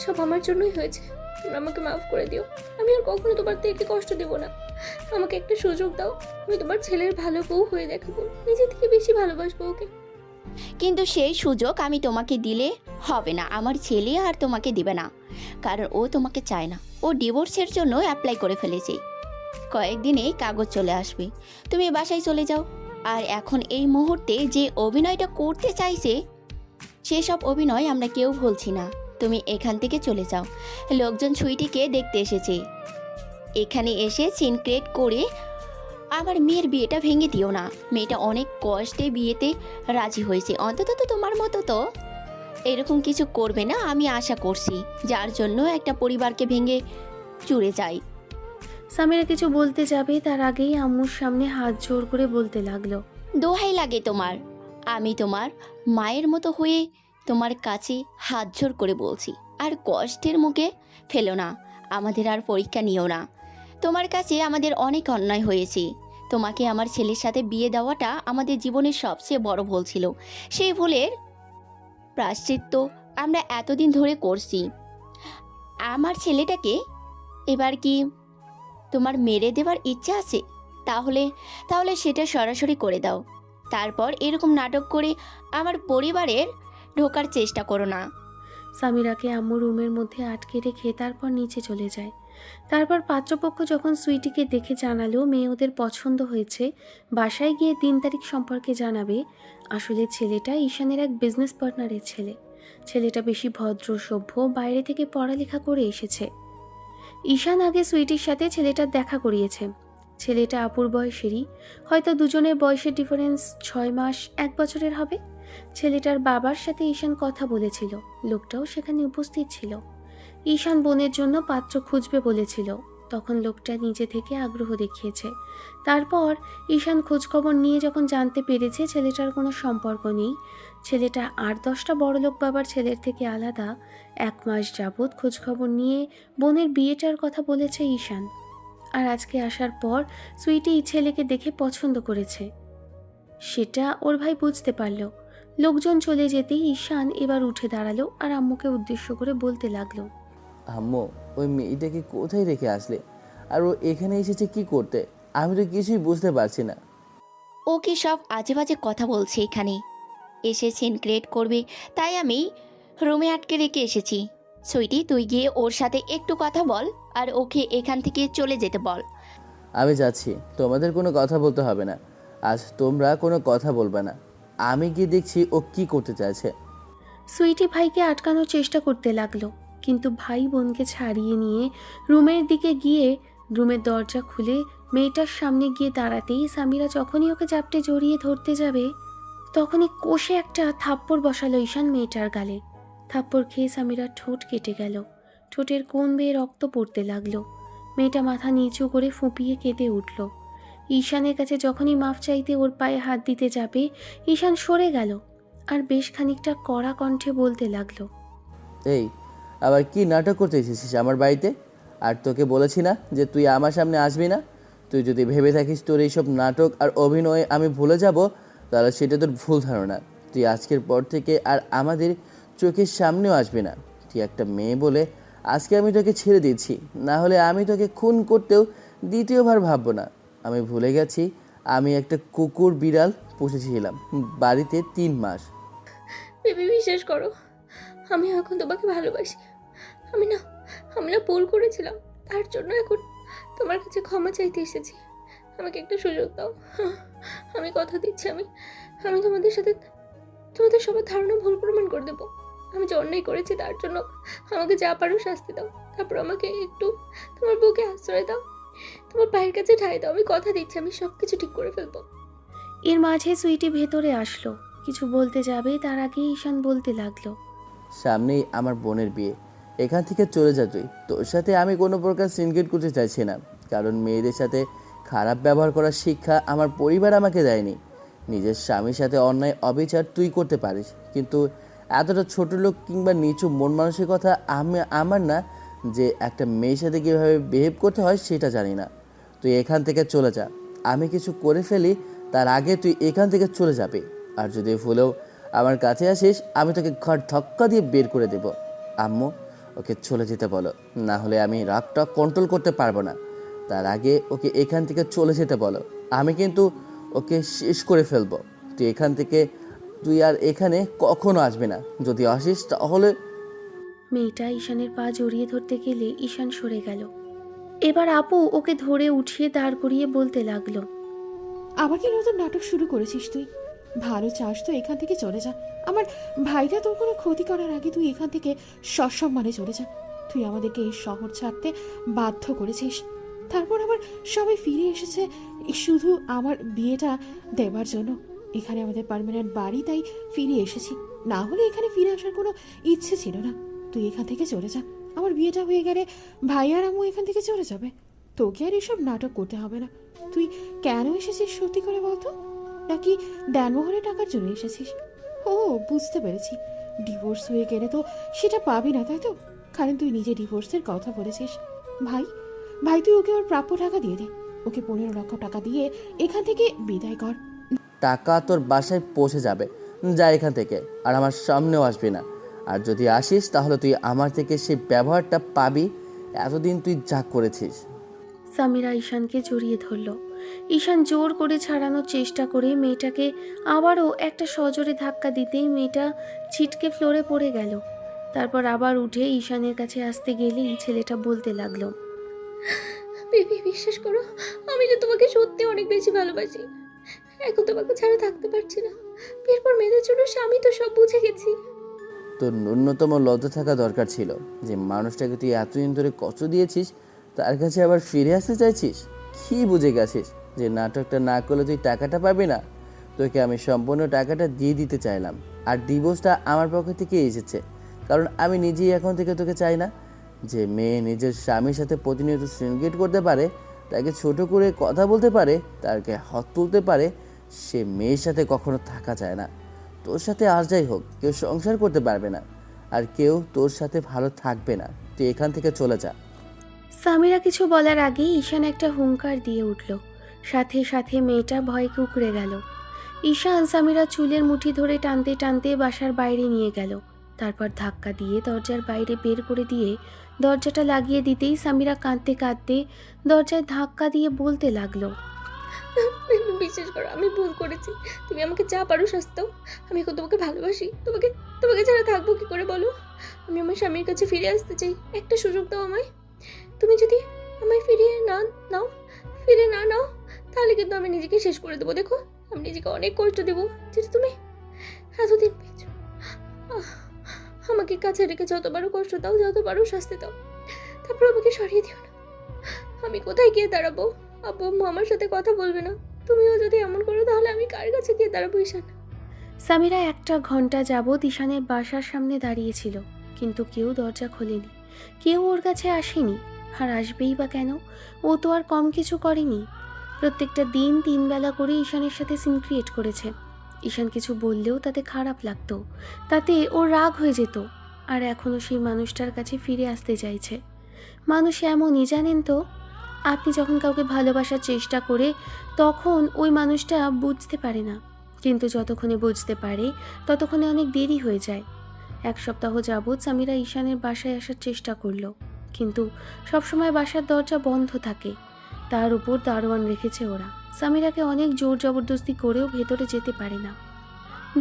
সব আমার জন্যই হয়েছে, তোমরা আমাকে মাফ করে দিও। আমি আর কখনো তোমার থেকে কষ্ট দেবো না। আমাকে একটা সুযোগ দাও, আমি তোমার ছেলের ভালো বউ হয়ে দেখাবো, নিজে থেকে বেশি ভালোবাসবো ওকে। কিন্তু সেই সুযোগ আমি তোমাকে দিলে হবে না। আমার ছেলে আর তোমাকে দিবে না, কারণ ও তোমাকে চায় না। ও ডিভোর্সের জন্য অ্যাপ্লাই করে ফেলেছে। কয়েকদিনে কাগজ চলে আসবে, তুমি বাসায় চলে যাও। আর এখন এই মুহূর্তে যে অভিনয়টা করতে চাইছে সেসব অভিনয় আমরা কেউ বলছি না। তুমি এখান থেকে চলে যাও। লোকজন ছুইটিকে দেখতে এসেছে, এখানে এসে সিনক্রেট করে আমার মেয়ের বিয়েটা ভেঙে দিও না। মেয়েটা অনেক কষ্টে বিয়েতে রাজি হয়েছে, অন্তত তো তোমার মতো তো এরকম কিছু করবে না আমি আশা করছি, যার জন্য একটা পরিবারকে ভেঙে চুরে যায়। সামিরা কিছু বলতে যাবে তার আগেই আম্মুর সামনে হাত জোর করে বলতে লাগলো, দোহাই লাগে তোমার, আমি তোমার মায়ের মতো হয়ে তোমার কাছে হাত জোর করে বলছি, আর কষ্টের মুখে ফেলো না, আমাদের আর পরীক্ষা নিও না। তোমার কাছে আমাদের অনেক অন্যায় হয়েছে। তোমাকে আমার ছেলের সাথে বিয়ে দেওয়াটা আমাদের জীবনের সবচেয়ে বড় ভুল ছিল। সেই ভুলের প্রায়শ্চিত্ত আমরা এতদিন ধরে করছি। আমার ছেলেটাকে এবার কি তোমার মেরে দেওয়ার ইচ্ছা আছে? তাহলে সেটা সরাসরি করে দাও। তারপর এরকম নাটক করে আমার পরিবারের ঢোকার চেষ্টা করো না। সামিরাকে আম্মু রুমের মধ্যে আটকে রেখে তারপর নিচে চলে যায়। তারপর পাত্রপক্ষ যখন সুইটিকে দেখে জানালো মেয়ে ওদের পছন্দ হয়েছে, বাসায় গিয়ে 3 তারিখ সম্পর্কে জানাবে। আসলে ছেলেটা ঈশানের এক বিজনেস পার্টনারের ছেলে। ছেলেটা বেশি ভদ্র সভ্য, বাইরে থেকে পড়ালেখা করে এসেছে। ঈশান আগে সুইটির সাথে ছেলেটার দেখা করিয়েছে। ছেলেটা আপুর বয়সেরই, হয়তো দুজনের বয়সের ডিফারেন্স 6 মাস 1 বছরের হবে। ছেলেটার বাবার সাথে ঈশান কথা বলেছিল, লোকটাও সেখানে উপস্থিত ছিল। ঈশান বোনের জন্য পাত্র খুঁজবে বলেছিল, তখন লোকটা নিজে থেকে আগ্রহ দেখিয়েছে। তারপর ঈশান খোঁজখবর নিয়ে যখন জানতে পেরেছে ছেলেটার কোনো সম্পর্ক নেই, ছেলেটা 8-10টা বড়লোক বাবার ছেলের থেকে আলাদা, 1 মাস যাবৎ খোঁজখবর নিয়ে বোনের বিয়েটার কথা বলেছে ঈশান। আর আজকে আসার পর সুইটি এই ছেলেকে দেখে পছন্দ করেছে, সেটা ওর ভাই বুঝতে পারল। লোকজন চলে যেতেই ঈশান এবার উঠে দাঁড়ালো আর আম্মুকে উদ্দেশ্য করে বলতে লাগলো, আম্মু, ওই মেয়েটাকে কোথায় রেখে আসলে? আর ও এখানে এসেছে কি করতে? আমি তো কিছুই বুঝতে পারছি না। ও কি সব আজে বাজে কথা বলছে এখানে? এসেছেন ক্রিয়েট করবে, তাই আমি রুমে আটকে রেখে এসেছি। সুইটি, তুই গিয়ে ওর সাথে একটু কথা বল আর ওকে এখান থেকে চলে যেতে বল। আমি যাচ্ছি, তোমাদের কোনো কথা বলতে হবে না। আজ তোমরা কোনো কথা বলবে না। আমি গিয়ে দেখছি ও কি করতে চাইছে। সুইটি ভাইকে আটকানোর চেষ্টা করতে লাগলো, কিন্তু ভাই বোনকে ছাড়িয়ে নিয়ে রুমের দিকে গিয়ে রুমের দরজা খুলে মেয়েটার সামনে গিয়ে দাঁড়াতেই সামিরা যখনই ওকে চাপটে জড়িয়ে ধরতে যাবে, তখনই কষে একটা থাপ্পড় বসালো ঈশান মেয়েটার গালে। থাপ্পড় খেয়ে সামিরার ঠোঁট কেটে গেল, ঠোঁটের কোণ বেয়ে রক্ত পড়তে লাগলো। মেয়েটা মাথা নিচু করে ফুঁপিয়ে কেঁদে উঠল। ঈশানের কাছে যখনই মাফ চাইতে ওর পায়ে হাত দিতে যাবে, ঈশান সরে গেল আর বেশ খানিকটা কড়া কণ্ঠে বলতে লাগলো, এই, আবার কি নাটক করতে এসেছিস আমার বাড়িতে? আর তোকে বলেছি না যে তুই আমার সামনে আসবি না? তুই যদি ভেবে থাকিস তোর এইসব নাটক আর অভিনয়ে আমি ভুলে যাব, তাহলে সেটা তোর ভুল ধারণা। তুই আজকের পর থেকে আর আমাদের চোখের সামনেও আসবি না। তুই একটা মেয়ে বলে আজকে আমি তোকে ছেড়ে দিচ্ছি, না হলে আমি তোকে খুন করতেও দ্বিতীয়বার ভাববো না। আমি ভুলে গেছি আমি একটা কুকুর বিড়াল পুষেছিলাম বাড়িতে 3 মাস। বেবি, বিশ্বাস করো, আমি এখন তোমাকে ভালোবাসি। আমি না ভুল করেছিলাম, তার জন্য এখন তোমার কাছে ক্ষমা চাইতে এসেছি। আমাকে একটা সুযোগ দাও। আমি কথা দিচ্ছি, আমি তোমাদের সাথে তোমাদের সবার ধারণা ভুল প্রমাণ করে দেবো। আমি যে অন্যায় করেছি তার জন্য আমাকে যা পারো শাস্তি দাও। তারপর আমাকে একটু তোমার বুকে আশ্রয় দাও, তোমার পায়ের কাছে ঠাঁই দাও। আমি কথা দিচ্ছি, আমি সব কিছু ঠিক করে ফেলবো। এর মাঝে সুইটি ভেতরে আসলো, কিছু বলতে যাবে তার আগেই ঈশান বলতে লাগলো, সামনেই আমার বোনের বিয়ে, এখান থেকে চলে যা তুই। তোর সাথে আমি কোনো প্রকার সিনক্রেট করতে চাইছি না, কারণ মেয়েদের সাথে খারাপ ব্যবহার করার শিক্ষা আমার পরিবার আমাকে দেয়নি। নিজের স্বামীর সাথে অন্যায় অবিচার তুই করতে পারিস, কিন্তু এতটা ছোট লোক কিংবা নিচু মন মানসিকতা আমার না, যে একটা মেয়ের সাথে কীভাবে বিহেভ করতে হয় সেটা জানি না। তুই এখান থেকে চলে যা। আমি কিছু করে ফেলি তার আগে তুই এখান থেকে চলে যাবি। আর যদি ভুলেও আমার কাছে আসিস, আমি তোকে ঘর ধাক্কা দিয়ে বের করে দেব। আম্মু, ওকে চলে যেতে বলো, না হলে আমি রাগটা কন্ট্রোল করতে পারবো না। তার আগে ওকে এখান থেকে চলে যেতে বলো, আমি কিন্তু ওকে শেষ করে ফেলবো। তুই আর এখানে কখনো আসবি না। যদি আসিস তাহলে। মেয়েটা ঈশানের পা জড়িয়ে ধরতে গেলে ঈশান সরে গেল। এবার আপু ওকে ধরে উঠিয়ে দাঁড় করিয়ে বলতে লাগলো, আবার কি নতুন নাটক শুরু করেছিস তুই? ভালো চাস তো এখান থেকে চলে যা। আমার ভাইরা তোর কোনো ক্ষতি করার আগে তুই এখান থেকে সসম্মানে চলে যা। তুই আমাদেরকে এই শহর ছাড়তে বাধ্য করেছিস, তারপর আবার সবাই ফিরে এসেছে শুধু আমার বিয়েটা দেবার জন্য। এখানে আমাদের পার্মানেন্ট বাড়ি, তাই ফিরে এসেছি, না হলে এখানে ফিরে আসার কোনো ইচ্ছে ছিল না। তুই এখান থেকে চলে যা। আমার বিয়েটা হয়ে গেলে ভাই আর আম্মু এখান থেকে চলে যাবে, তোকে আর এসব নাটক করতে হবে না। তুই কেন এসেছিস সত্যি করে বলতো? নাকি দেনমোহরে টাকার জন্য এসেছিস? ও, বুঝতে পেরেছি, ডিভোর্স হয়ে গেলে তো সেটা পাবি না, তাই তো? কারণ তুই নিজে ডিভোর্সের কথা বলেছিস। ভাই ভাই তুই ওকে ওর প্রাপ্য টাকা দিয়ে দে। ওকে 15 লক্ষ টাকা দিয়ে এখান থেকে বিদায় কর। টাকা তোর বাসায় পৌঁছে যাবে, যা এখান থেকে, আর আমার সামনেও আসবি না। আর যদি আসিস তাহলে তুই আমার থেকে সেই ব্যবহারটা পাবি এতদিন তুই যা করেছিস। সামিরা ঈশানকে জড়িয়ে ধরল। ঈশান জোর করে ছাড়ানোর চেষ্টা করে মেয়েটাকে আবারও একটা সজোরে ধাক্কা দিতেই মেয়েটা ছিটকে ফ্লোরে পড়ে গেল। তারপর আবার উঠে ঈশানের কাছে আসতে গেলেই ছেলেটা বলতে লাগলো, বেবি বিশ্বাস করো, আমি যে তোমাকে সত্যি অনেক বেশি ভালোবাসি। এখন তোমাকে ছাড়া থাকতে পারছি না। বিয়ের পর মেয়েদের জন্য স্বামী তো সব বুঝে গেছি। তোর ন্যূনতম লজ্জা থাকা দরকার ছিল যে মানুষটাকে তুই এতদিন ধরে কষ্ট দিয়েছিস তার কাছে আবার ফিরে আসতে চাইছিস। কি বুঝে গেছিস যে নাটকটা না করলে তুই টাকাটা পাবি না? তোকে আমি সম্পূর্ণ টাকাটা দিয়ে দিতে চাইলাম, আর ডিভোর্সটা আমার পক্ষ থেকে এসেছে, কারণ আমি নিজেই এখন থেকে তোকে চাই না। যে মেয়ে নিজের স্বামীর সাথে প্রতিনিয়ত সিনক্রেট করতে পারে, তাকে ছোট করে কথা বলতে পারে, তাকে হাত তুলতে পারে, সে মেয়ের সাথে কখনো থাকা যায় না। তোর সাথে আর যাই হোক, কেউ সংসার করতে পারবে না, আর কেউ তোর সাথে ভালো থাকবে না। তুই এখান থেকে চলে যা। সামিরা কিছু বলার আগেই ঈশান একটা হুঙ্কার দিয়ে উঠল। সাথে সাথে মেয়েটা ভয়ে কুঁকড়ে গেল। ঈশান সামিরা চুলের মুঠি ধরে টানতে টানতে বাসার বাইরে নিয়ে গেল। তারপর ধাক্কা দিয়ে দরজার বাইরে বের করে দিয়ে দরজাটা লাগিয়ে দিতেই সামিরা কাঁদতে কাঁদতে দরজায় ধাক্কা দিয়ে বলতে লাগলো, বিশ্বাস করো, আমি ভুল করেছি। তুমি আমাকে যা পারো শাস্তি দাও। আমি এখন তোমাকে ভালোবাসি। তোমাকে তোমাকে ছাড়া থাকবো কি করে বলো? আমি আমার স্বামীর কাছে ফিরে আসতে চাই। একটা সুযোগ দাও আমায়। তুমি যদি আমায় ফিরিয়ে না নাও, তাহলে কিন্তু আমি নিজেকে শেষ করে দেবো। দেখো, আমি নিজেকে অনেক কষ্ট দেবো, যেটা তুমি এতদিন পেয়েছো। আমাকে কাছে রেখে যতবারও কষ্ট দাও, যতবারও শাস্তি দাও, তারপর আমাকে সরিয়ে দিও না। আমি কোথায় গিয়ে দাঁড়াবো? আব্বু আম্মু আমার সাথে কথা বলবে না। তুমিও যদি এমন করো তাহলে আমি কার কাছে গিয়ে দাঁড়াবো ঈশান? সামিরা 1 ঘন্টা যাবৎ ঈশানের বাসার সামনে দাঁড়িয়েছিল, কিন্তু কেউ দরজা খোলেনি, কেউ ওর কাছে আসেনি। আর আসবেই বা কেন? ও তো আর কম কিছু করেনি। প্রত্যেকটা দিন 3 বেলা করে ঈশানের সাথে সিন ক্রিয়েট করেছে। ঈশান কিছু বললেও তাতে খারাপ লাগতো, তাতে ওর রাগ হয়ে যেত। আর এখনও সেই মানুষটার কাছে ফিরে আসতে চাইছে। মানুষ এমনই, জানেন তো। আপনি যখন কাউকে ভালোবাসার চেষ্টা করে তখন ওই মানুষটা বুঝতে পারে না, কিন্তু যতক্ষণে বুঝতে পারে ততক্ষণে অনেক দেরি হয়ে যায়। 1 সপ্তাহ যাবৎ সামিরা ঈশানের বাসায় আসার চেষ্টা করলো, কিন্তু সবসময় বাসার দরজা বন্ধ থাকে। তার উপর দারোয়ান রেখেছে ওরা। সামিরাকে অনেক জোর জবরদস্তি করেও ভেতরে যেতে পারে না।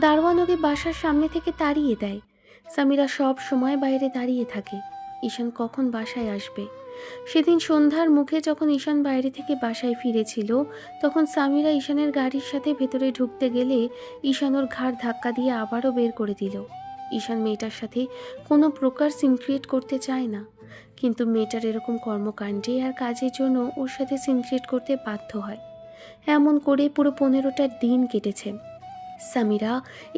দারোয়ান ওকে বাসার সামনে থেকে তাড়িয়ে দেয়। সামিরা সব সময় বাইরে দাঁড়িয়ে থাকে, ঈশান কখন বাসায় আসবে। সেদিন সন্ধ্যার মুখে যখন ঈশান বাইরে থেকে বাসায় ফিরেছিল, তখন সামিরা ঈশানের গাড়ির সাথে ভেতরে ঢুকতে গেলে ঈশান ওর ঘাড় ধাক্কা দিয়ে আবারও বের করে দিল। ঈশান মেয়েটার সাথে কোনো প্রকার সিন ক্রিয়েট করতে চায় না, কিন্তু মেয়েটার এরকম কর্মকাণ্ডে আর কাজের জন্য ওর সাথে সিন ক্রিয়েট করতে বাধ্য হয়। এমন করে পুরো 15টা দিন কেটেছে। সামিরা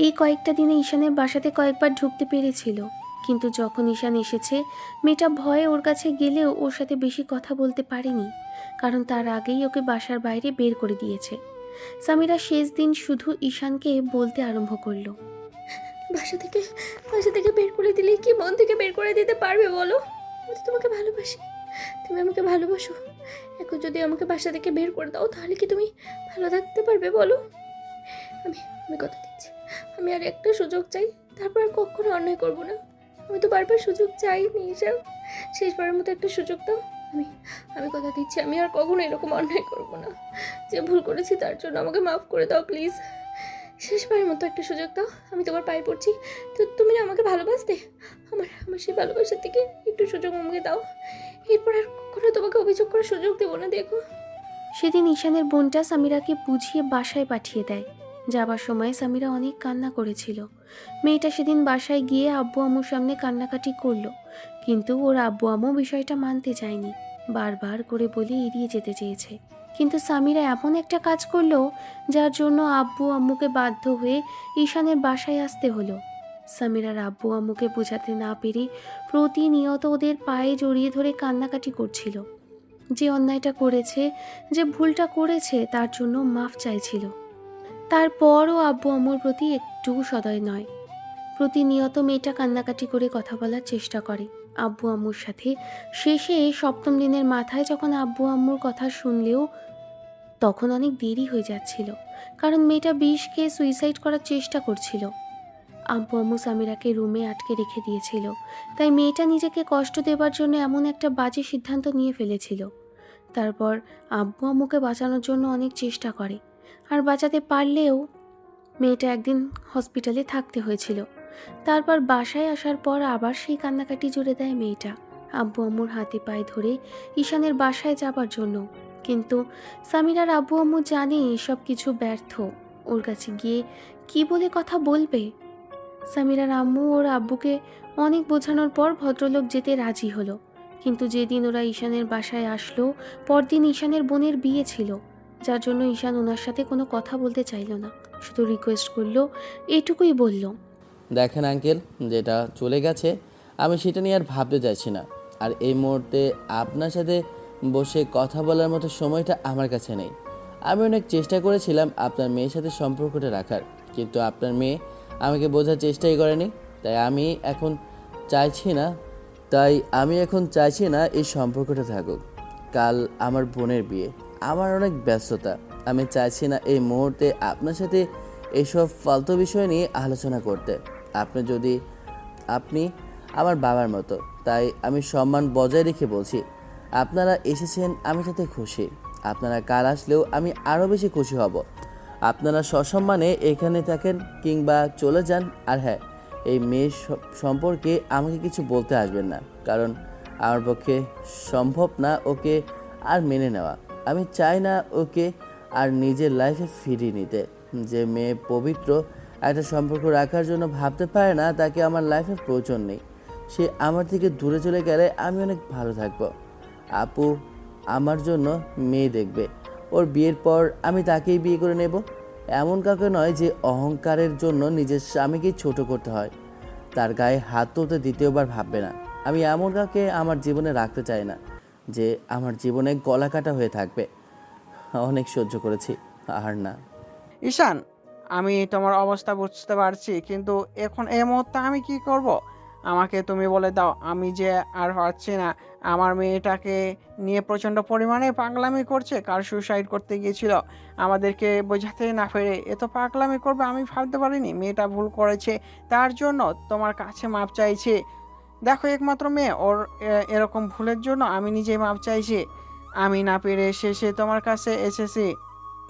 এই কয়েকটা দিনে ঈশানের বাসাতে কয়েকবার ঢুকতে পেরেছিল, কিন্তু যখন ঈশান এসেছে মেয়েটা ভয়ে ওর কাছে গেলেও ওর সাথে বেশি কথা বলতে পারেনি, কারণ তার আগেই ওকে বাসার বাইরে বের করে দিয়েছে। সামিরা শেষ দিন শুধু ঈশানকে বলতে আরম্ভ করলো, বাসা থেকে বের করে দিলে কি মন থেকে বের করে দিতে পারবে বলো? আমি তো তোমাকে ভালোবাসি, তুমি আমাকে ভালোবাসো। এখন যদি আমাকে বাসা থেকে বের করে দাও তাহলে কি তুমি ভালো থাকতে পারবে বলো? আমি আমি কথা দিচ্ছি, আমি আর একটা সুযোগ চাই, তারপর আর কখনো অন্যায় করবো না। আমি তো বারবার সুযোগ চাইনি ঈশান, শেষবারের মতো একটা সুযোগ দাও। আমি কথা দিচ্ছি, আমি আর কখনো এরকম অন্যায় করবো না। যে ভুল করেছি তার জন্য আমাকে মাফ করে দাও প্লিজ। শেষবারের মতো একটা সুযোগ দাও, আমি তোমার পায়ে পড়ছি। তো তুমি না আমাকে ভালোবাসতে, আমার সেই ভালোবাসার থেকে একটু সুযোগ আমাকে দাও। এরপর আর কখনো তোমাকে অভিযোগ করার সুযোগ দেবো না, দেখো। সেদিন ঈশানের বোনটা সামিরাকে বুঝিয়ে বাসায় পাঠিয়ে দেয়। যাবার সময় সামিরা অনেক কান্না করেছিল। মেয়েটা সেদিন বাসায় গিয়ে আব্বু আম্মুর সামনে কান্নাকাটি করলো, কিন্তু ওর আব্বু আম্মু বিষয়টা মানতে চায়নি, বারবার করে বলে এড়িয়ে যেতে চেয়েছে। কিন্তু সামিরা এমন একটা কাজ করলো যার জন্য আব্বু আম্মুকে বাধ্য হয়ে ঈশানের বাসায় আসতে হলো। সামিরার আব্বু আম্মুকে বোঝাতে না পেরে প্রতিনিয়ত ওদের পায়ে জড়িয়ে ধরে কান্নাকাটি করছিল। যে অন্যায়টা করেছে, যে ভুলটা করেছে তার জন্য মাফ চাইছিল। তারপরও আব্বু আম্মুর প্রতি একটু সদয় নয়। প্রতিনিয়ত মেয়েটা কান্নাকাটি করে কথা বলার চেষ্টা করে আব্বু আম্মুর সাথে। শেষে 7ম দিনের মাথায় যখন আব্বু আম্মুর কথা শুনলেও তখন অনেক দেরি হয়ে যাচ্ছিল, কারণ মেয়েটা বিষ খেয়ে সুইসাইড করার চেষ্টা করছিল। আব্বু আম্মু সামিরাকে রুমে আটকে রেখে দিয়েছিল, তাই মেয়েটা নিজেকে কষ্ট দেবার জন্য এমন একটা বাজে সিদ্ধান্ত নিয়ে ফেলেছিল। তারপর আব্বু আম্মুকে বাঁচানোর জন্য অনেক চেষ্টা করে, আর বাঁচাতে পারলেও মেয়েটা একদিন হসপিটালে থাকতে হয়েছিল। তারপর বাসায় আসার পর আবার সেই কান্নাকাটি জুড়ে দেয় মেয়েটা আব্বু আম্মুর হাতে পায়ে ধরে ঈশানের বাসায় যাবার জন্য। কিন্তু সামিরার আব্বু আম্মু জানে এসব কিছু ব্যর্থ। ওর কাছে গিয়ে কি বলে কথা বলবে? সামিরার আম্মু ওর আব্বুকে অনেক বোঝানোর পর ভদ্রলোক যেতে রাজি হলো। কিন্তু যেদিন ওরা ঈশানের বাসায় আসলো, পরদিন ঈশানের বোনের বিয়ে ছিল, যার জন্য ঈশান ওনার সাথে কোনো কথা বলতে চাইল না, শুধু রিকোয়েস্ট করলো, এটুকুই বলল। দেখেন আঙ্কেল, যেটা চলে গেছে আমি সেটা নিয়ে আর ভাবতে চাইছি না। আর এই মুহূর্তে আপনার সাথে বসে কথা বলার মতো সময়টা আমার কাছে নেই। আমি অনেক চেষ্টা করেছিলাম আপনার মেয়ের সাথে সম্পর্কটা রাখার, কিন্তু আপনার মেয়ে আমাকে বোঝার চেষ্টাই করেনি। আমি এখন চাইছি না এই সম্পর্কটা থাকুক। কাল আমার বোনের বিয়ে, আমার অনেক ব্যস্ততা। আমি চাইছি না এই মুহূর্তে আপনার সাথে এইসব ফালতু বিষয় নিয়ে আলোচনা করতে। আপনি আমার বাবার মতো, তাই আমি সম্মান বজায় রেখে বলছি, আপনারা এসেছেন আমি তাতে খুশি। আপনারা কাল আসলেও আমি আরও বেশি খুশি হব। আপনারা সসম্মানে এখানে থাকেন কিংবা চলে যান। আর হ্যাঁ, এই মেয়ের সম্পর্কে আমাকে কিছু বলতে আসবেন না, কারণ আমার পক্ষে সম্ভব না ওকে আর মেনে নেওয়া। আমি চাই না ওকে আর নিজের লাইফে ফিরিয়ে নিতে। যে মেয়ে পবিত্র একটা সম্পর্ক রাখার জন্য ভাবতে পারে না, তাকে আমার লাইফে প্রয়োজন নেই। সে আমার থেকে দূরে চলে গেলে আমি অনেক ভালো থাকবো। আপু আমার জন্য মেয়ে দেখবে, ওর বিয়ের পর আমি তাকেই বিয়ে করে নেব। এমন কাউকে নয় যে অহংকারের জন্য নিজের স্বামীকে ছোট করতে হয়, তার গায়ে হাত তুলতে দ্বিতীয়বার ভাববে না। আমি এমন কাউকে আমার জীবনে রাখতে চাই না যে আমার জীবনে গলা কাটা হয়ে থাকবে। অনেক সহ্য করেছি, আর না। ঈশান, আমি তোমার অবস্থা বুঝতে পারছি, কিন্তু এখন এই মুহূর্তে আমি কি করব? আমাকে তুমি বলে দাও। আমি যে আর পারছি না। আমার মেয়েটাকে নিয়ে প্রচণ্ড পরিমাণে পাগলামি করছে, কার সুসাইড করতে গিয়েছিল, আমাদেরকে বোঝাতে না পেরে এত পাগলামি করবে আমি ভাবতে পারিনি। মেয়েটা ভুল করেছে, তার জন্য তোমার কাছে মাপ চাইছে। দেখো, একমাত্র মেয়ে, ওর এরকম ভুলের জন্য আমি নিজেই মাপ চাইছি। আমি না পেরে শেষে তোমার কাছে এসেছি।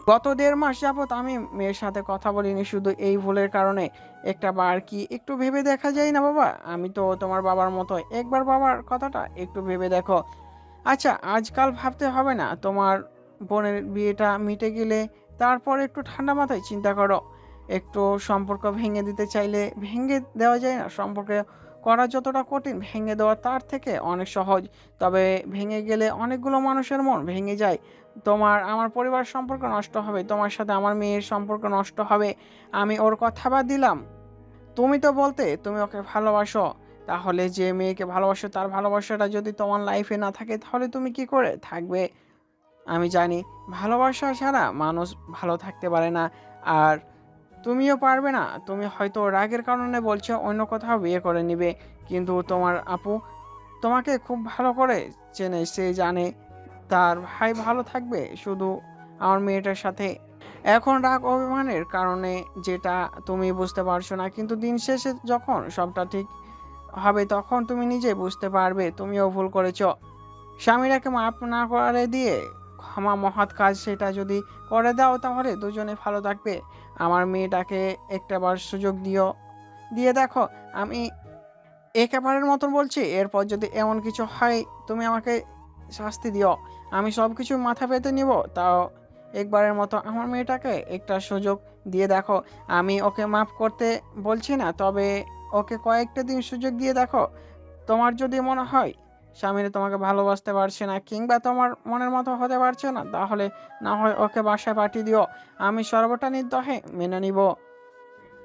গত 1.5 মাস যাবত আমি মেয়ের সাথে কথা বলিনি, শুধু এই ভুলের কারণে। একটা বার কি একটু ভেবে দেখা যায় না বাবা? আমি তো তোমার বাবার মতো, একবার বাবার কথাটা একটু ভেবে দেখো। আচ্ছা, আজকাল ভাবতে হবে না। তোমার বোনের বিয়েটা মিটে গেলে তারপর একটু ঠান্ডা মাথায় চিন্তা করো। একটু সম্পর্ক ভেঙে দিতে চাইলে ভেঙে দেওয়া যায় না? সম্পর্ক করা যতটা কঠিন, ভেঙে দেওয়া তার থেকে অনেক সহজ। তবে ভেঙে গেলে অনেকগুলো মানুষের মন ভেঙে যায়। আমার পরিবার সম্পর্ক নষ্ট হবে, তোমার সাথে আমার মেয়ের সম্পর্ক নষ্ট হবে। আমি ওর কথা বাদ দিলাম। তুমি তো বলতে তুমি ওকে ভালোবাসো, তাহলে যে মেয়েকে ভালোবাসো তার ভালোবাসাটা যদি তোমার লাইফে না থাকে, তাহলে তুমি কি করে থাকবে? আমি জানি ভালোবাসা ছাড়া মানুষ ভালো থাকতে পারে না, আর তুমিও পারবে না। তুমি হয়তো রাগের কারণে বলছো অন্য কোথাও বিয়ে করে নিবে, কিন্তু তোমার আপু তোমাকে খুব ভালো করে চেনে। সে জানে তার ভাই ভালো থাকবে শুধু আমার মেয়েটার সাথে। এখন রাগ অভিমানের কারণে যেটা তুমি বুঝতে পারছো না, কিন্তু দিন শেষে যখন সবটা ঠিক হবে তখন তুমি নিজে বুঝতে পারবে তুমিও ভুল করেছো। স্বামীরাকে মাফ না করে দিয়ে ক্ষমা মহৎ কাজ, সেটা যদি করে দাও তাহলে দুজনে ভালো থাকবে। আমার মেয়েটাকে একটাবার সুযোগ দিয়ে দেখো। আমি একেবারের মতন বলছি, এরপর যদি এমন কিছু হয় তুমি আমাকে শাস্তি দিও। আমি সব কিছু মাথা পেতে নিব, তাও একবারের মতো আমার মেয়েটাকে একটা সুযোগ দিয়ে দেখো। আমি ওকে মাফ করতে বলছি না, তবে ওকে কয়েকটা দিন সুযোগ দিয়ে দেখো। তোমার যদি মনে হয় স্বামীরা তোমাকে ভালোবাসতে পারছে না কিংবা তোমার মনের মতো হতে পারছে না, তাহলে না হয় ওকে বাসায় পাঠিয়ে দিও। আমি সর্বটা নির্দহে মেনে নিব।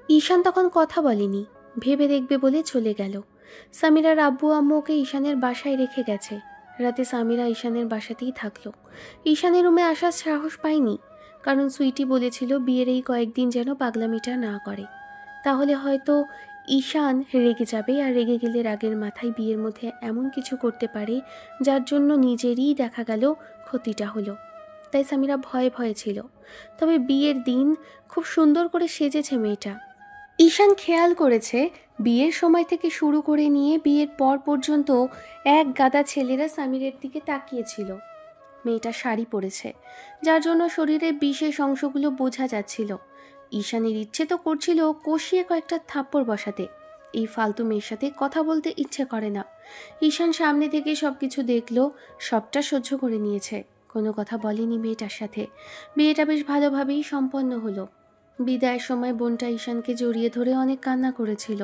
ঈশান তখন কথা বলেনি, ভেবে দেখবে বলে চলে গেল। সামিরার আব্বু আম্মু ওকে ঈশানের বাসায় রেখে গেছে। রাতে সামিরা ঈশানের বাসাতেই থাকলো। ঈশানের রুমে আসার সাহস পায়নি, কারণ সুইটি বলেছিল বিয়ের এই কয়েকদিন যেন পাগলামিটা না করে, তাহলে হয়তো ঈশান রেগে যাবে, আর রেগে গেলে রাগের মাথায় বিয়ের মধ্যে এমন কিছু করতে পারে যার জন্য নিজেরই দেখা গেল ক্ষতিটা হলো। তাই সামিরা ভয়ে ভয়ে ছিল। তবে বিয়ের দিন খুব সুন্দর করে সেজেছে মেয়েটা। ঈশান খেয়াল করেছে বিয়ের সময় থেকে শুরু করে নিয়ে বিয়ের পর পর্যন্ত এক গাদা ছেলেরা সামিরের দিকে তাকিয়েছিল। মেয়েটা শাড়ি পরেছে, যার জন্য শরীরের বিশেষ অংশগুলো বোঝা যাচ্ছিল। ঈশানের ইচ্ছে তো করছিল কষিয়ে কয়েকটা থাপ্পড় বসাতে। এই ফালতু মেয়ের সাথে কথা বলতে ইচ্ছে করে না। ঈশান সামনে থেকে সব কিছু দেখলো, সবটা সহ্য করে নিয়েছে, কোনো কথা বলেনি মেয়েটার সাথে। বিয়েটা বেশ ভালোভাবেই সম্পন্ন হলো। বিদায়ের সময় বোনটা ঈশানকে জড়িয়ে ধরে অনেক কান্না করেছিল।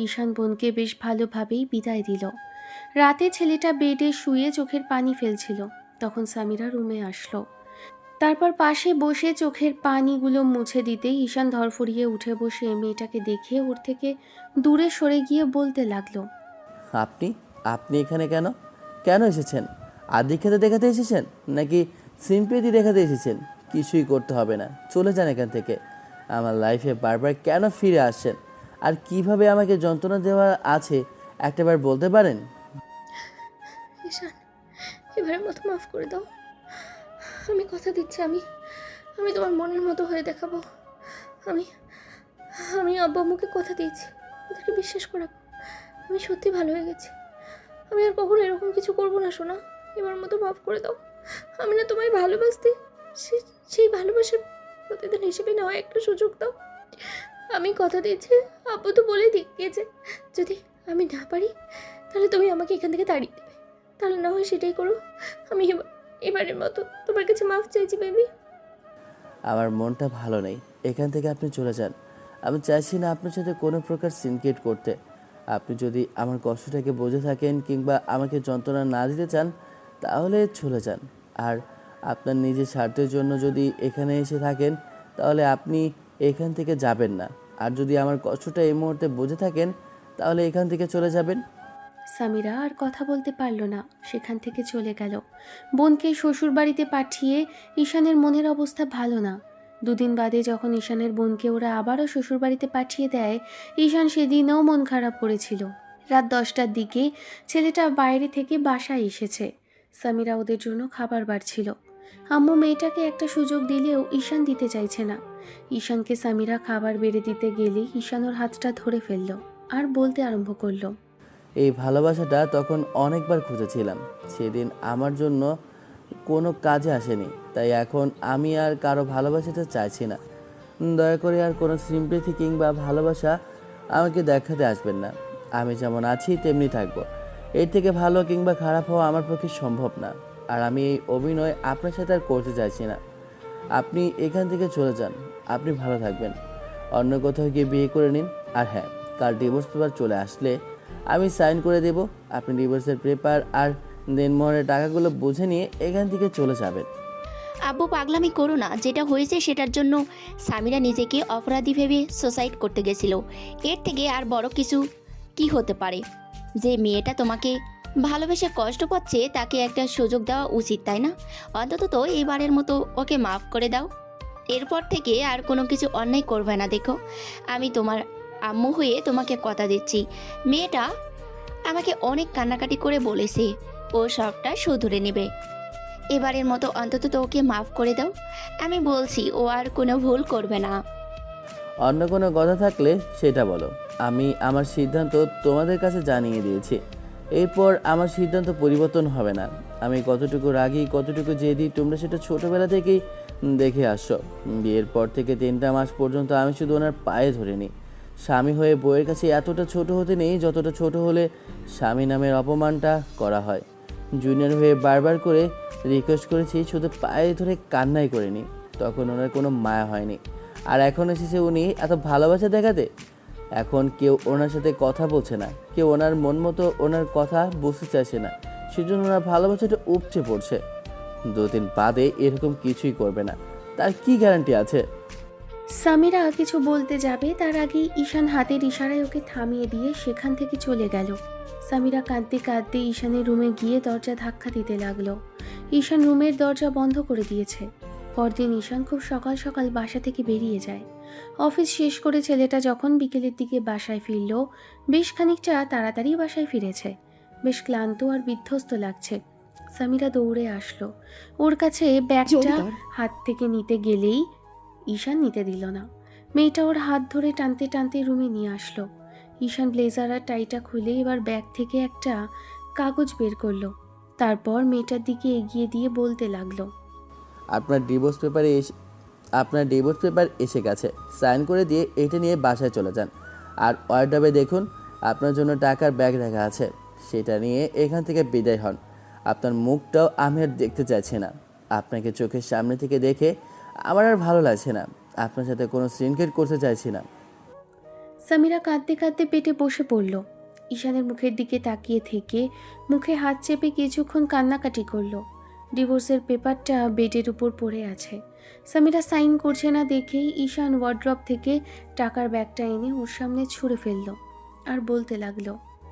ঈশান বোনকে বেশ ভালোভাবেই বিদায় দিল। রাতে ছেলেটা বেডে শুয়ে চোখের পানি ফেলছিল, তখন সামিরা রুমে আসলো। তারপর পাশে বসে চোখের পানিগুলো মুছে দিতেই ঈশান ধরফড়িয়ে উঠে বসে মেয়েটাকে দেখে ওর থেকে দূরে সরে গিয়ে বলতে লাগলো, আপনি আপনি এখানে কেন কেন এসেছেন? আদি খেতে দেখাতে এসেছেন নাকি সিম্পেথি দেখাতে এসেছেন? কিছুই করতে হবে না, চলে যান এখান থেকে। আমার লাইফে বারবার কেন ফিরে আসছেন? আর কিভাবে আমাকে যন্ত্রণা দেওয়া আছে একটাবার বলতে পারেন? ঈশান, এবারের মতো মাফ করে দাও। আমি কথা দিচ্ছি, আমি আমি তোমার মনের মতো হয়ে দেখাবো। আমি আমি আব্বু আম্মুকে কথা দিয়েছি, ওদেরকে বিশ্বাস করাবো। আমি সত্যি ভালো হয়ে গেছি। আমি আর কখনো এরকম কিছু করবো না সোনা। এবার মতো মাফ করে দাও। আমি না তোমায় ভালোবাসতে, সেই ভালোবাসার প্রতিদিন হিসেবে নেওয়া একটা সুযোগ দাও। আমি কথা দিচ্ছি, আব্বু তো বলেই দিয়েছে, যদি আমি না পারি তাহলে তুমি আমাকে এখান থেকে তাড়িয়ে দেবে। তাহলে না হয় সেটাই করো। আমি এবারের মতো তোমার কাছে মাফ চাইছি বেবি। আমার মনটা ভালো নেই, এখান থেকে আপনি চলে যান। আমি চাইছি না আপনার সাথে কোনো প্রকার সিনক্রেট করতে। আপনি যদি আমার কষ্টটাকে বুঝে থাকেন কিংবা আমাকে যন্ত্রণা না দিতে চান তাহলে চলে যান। আর আপনার নিজের স্বার্থের জন্য যদি এখানে এসে থাকেন তাহলে আপনি এখান থেকে যাবেন না। আর যদি আমার কষ্টটা এই মুহূর্তে বুঝে থাকেন তাহলে এখান থেকে চলে যাবেন। সামিরা আর কথা বলতে পারল না, সেখান থেকে চলে গেল। বোনকে শ্বশুর বাড়িতে পাঠিয়ে ঈশানের মনের অবস্থা ভালো না। দুদিন বাদে যখন ঈশানের বোনকে ওরা আবারও শ্বশুর বাড়িতে পাঠিয়ে দেয়, ঈশান সেদিনও মন খারাপ করেছিল। রাত 10টার দিকে ছেলেটা বাইরে থেকে বাসায় এসেছে। সামিরা ওদের জন্য খাবার বাড়ছিল। আম্মু মেয়েটাকে একটা সুযোগ দিলেও ঈশান দিতে চাইছে না। ঈশানকে সামিরা খাবার বেড়ে দিতে গেলে ঈশান ওর হাতটা ধরে ফেলল আর বলতে আরম্ভ করলো, এই ভালোবাসাটা তখন অনেকবার খুঁজেছিলাম, সেদিন আমার জন্য কোনো কাজে আসেনি, তাই এখন আমি আর কারো ভালোবাসাটা চাইছি না। দয়া করে আর কোনো সিম্পেথি কিংবা ভালোবাসা আমাকে দেখাতে আসবেন না। আমি যেমন আছি তেমনি থাকবো। এর থেকে ভালো কিংবা খারাপ হওয়া আমার পক্ষে সম্ভব না। আর আমি এই অভিনয় আপনার সাথে আর করতে চাইছি না। আপনি এখান থেকে চলে যান, আপনি ভালো থাকবেন, অন্য কোথাও গিয়ে বিয়ে করে নিন। আর হ্যাঁ, কাল ডিভোর্স পেপার চলে আসলে আমি সাইন করে দেব। আপনি ডিভোর্সের পেপার আর দেনমোহরের টাকাগুলো বুঝে নিয়ে এখান থেকে চলে যাবেন। আব্বু পাগলামি করো না, যেটা হয়েছে সেটার জন্য সামিরা নিজেকে অপরাধী ভেবে সুসাইড করতে গেছিল। এর থেকে আর বড় কিছু কি হতে পারে? যে মেয়েটা তোমাকে ভালোবেসে কষ্ট পাচ্ছে তাকে একটা সুযোগ দেওয়া উচিত, তাই না? অন্তত তো এইবারের মতো ওকে মাফ করে দাও। এরপর থেকে আর কোনো কিছু অন্যায় করবে না। দেখো, আমি তোমার আম্মু হয়ে তোমাকে কথা দিচ্ছি, মেয়েটা আমাকে অনেক কান্নাকাটি করে বলেছে ও সবটা শুধরে নেবে। এবারের মতো অন্তত তো ওকে মাফ করে দাও। আমি বলছি ও আর কোনো ভুল করবে না। অন্য কোনো কথা থাকলে সেটা বলো। আমি আমার সিদ্ধান্ত তোমাদের কাছে জানিয়ে দিয়েছি। এরপর আমার সিদ্ধান্ত পরিবর্তন হবে না। আমি কতটুকু রাগী, কতটুকু জেদি তোমরা সেটা ছোটোবেলা থেকেই দেখে আসছো। বিয়ের পর থেকে 3টা মাস পর্যন্ত আমি শুধু ওনার পায়ে ধরিনি। স্বামী হয়ে বউয়ের কাছে এতটা ছোট হতে নেই যতটা ছোট হলে স্বামী নামের অপমানটা করা হয়। জুনিয়র হয়ে বারবার করে রিকোয়েস্ট করেছি, শুধু পায়ে ধরে কান্নাই করিনি। তখন ওনার কোনো মায়া হয়নি। আর এখন এসেছে উনি এত ভালোবাসা দেখাতে। এখন কেউ ওনার সাথে কথা বলছে না, কেউ ওনার মন মতো ওনার কথা বুঝতে চাইছে না। সেজন্য ওনার ভালোবাসাটা উপচে পড়ছে। 2 দিন বাদে এরকম কিছুই করবে না, তার কি গ্যারান্টি আছে? সামিরা কিছু বলতে যাবে তার আগেই ঈশান হাতের ইশারায় ওকে থামিয়ে দিয়ে সেখান থেকে চলে গেল। সামিরা কাঁদতে কাঁদতে ঈশানের রুমে গিয়ে দরজা ধাক্কা দিতে লাগলো। ঈশান রুমের দরজা বন্ধ করে দিয়েছে। পরদিন ঈশান খুব সকাল সকাল বাসা থেকে বেরিয়ে যায়। অফিস শেষ করে ছেলেটা যখন বিকেলের দিকে বাসায় ফিরল, বেশ খানিকটা তাড়াতাড়ি বাসায় ফিরেছে। বেশ ক্লান্ত আর বিধ্বস্ত লাগছে। সামিরা দৌড়ে আসলো। ওর কাছে ব্যাগটা জলদি কর। হাত থেকে নিতে গেলেই ঈশান নিতে দিল না। মেয়েটা ওর হাত ধরে টানতে টানতে রুমে নিয়ে আসলো। ঈশান ব্লেজার আর টাইটা খুলে এবার ব্যাগ থেকে একটা কাগজ বের করলো। তারপর মেয়েটার দিকে এগিয়ে দিয়ে বলতে লাগলো, আপনার ডিভোর্স পেপার এসে গেছে, সাইন করে দিয়ে এটা নিয়ে বাসায় চলে যান। আর ওয়ার্ডরোবে দেখুন আপনার জন্য টাকার ব্যাগ রাখা আছে, সেটা নিয়ে এখান থেকে বিদায় হন। আপনার মুখটাও আমি আর দেখতে চাইছি না। আপনাকে চোখের সামনে থেকে দেখে আমার আর ভালো লাগছে না। আপনার সাথে কোনো সিনক্রেট করতে চাইছি না। সামিরা কাঁদতে কাঁদতে পেটে বসে পড়ল। ঈশানের মুখের দিকে তাকিয়ে থেকে মুখে হাত চেপে কিছুক্ষণ কান্নাকাটি করলো। ডিভোর্সের পেপারটা বেডের উপর পড়ে আছে। সামিরা সাইন করছে না দেখেই ঈশান ওয়ার্ড্রপ থেকে টাকার ব্যাগটা এনে ওর সামনে ছুঁড়ে ফেললো আর বলতে লাগলো,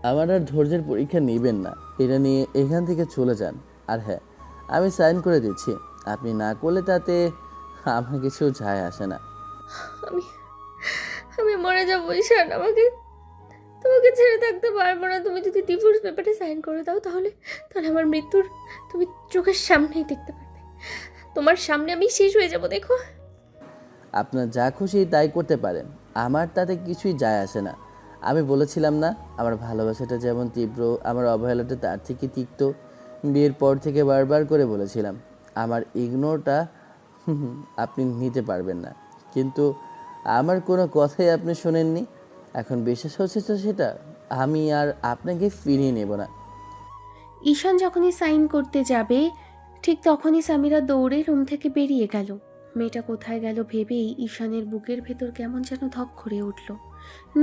আমার আর ধৈর্যের পরীক্ষা নেবেন না, এটা নিয়ে এখান থেকে চলে যান। আর হ্যাঁ, আমি সাইন করে দিচ্ছি, আপনি না করলে তাতে আমার কিছু যায় আসে না। আমি আমি মরে যাবো ঈশান, তোমাকে ছেড়ে থাকতে পারবো না। তুমি যদি ডিভোর্স পেপারে সাইন করে দাও তাহলে আমার মৃত্যুর তুমি চোখের সামনেই দেখতে পারবে। তোমার সামনে আমি শেষ হয়ে যাব, দেখো। আপনার যা খুশি তাই করতে পারেন, আমার তাতে কিছুই যায় আসে না। আমি বলেছিলাম না, আমার ভালোবাসাটা যেমন তীব্র, আমার অবহেলাটা তার থেকে তিক্ত। বিয়ের পর থেকে বারবার করে বলেছিলাম আমার ইগনোরটা আপনি নিতে পারবেন না, কিন্তু আমার কোনো কথাই আপনি শোনেননি। এখন বিশ্বাস হচ্ছে তো সেটা আমি আর আপনাকে ফিরিয়ে নেব না। ঈশান যখনই সাইন করতে যাবে ঠিক তখনই সামিরা দৌড়ে রুম থেকে বেরিয়ে গেল। মেয়েটা কোথায় গেল ভেবেই ঈশানের বুকের ভেতর কেমন যেন ধক করে উঠল।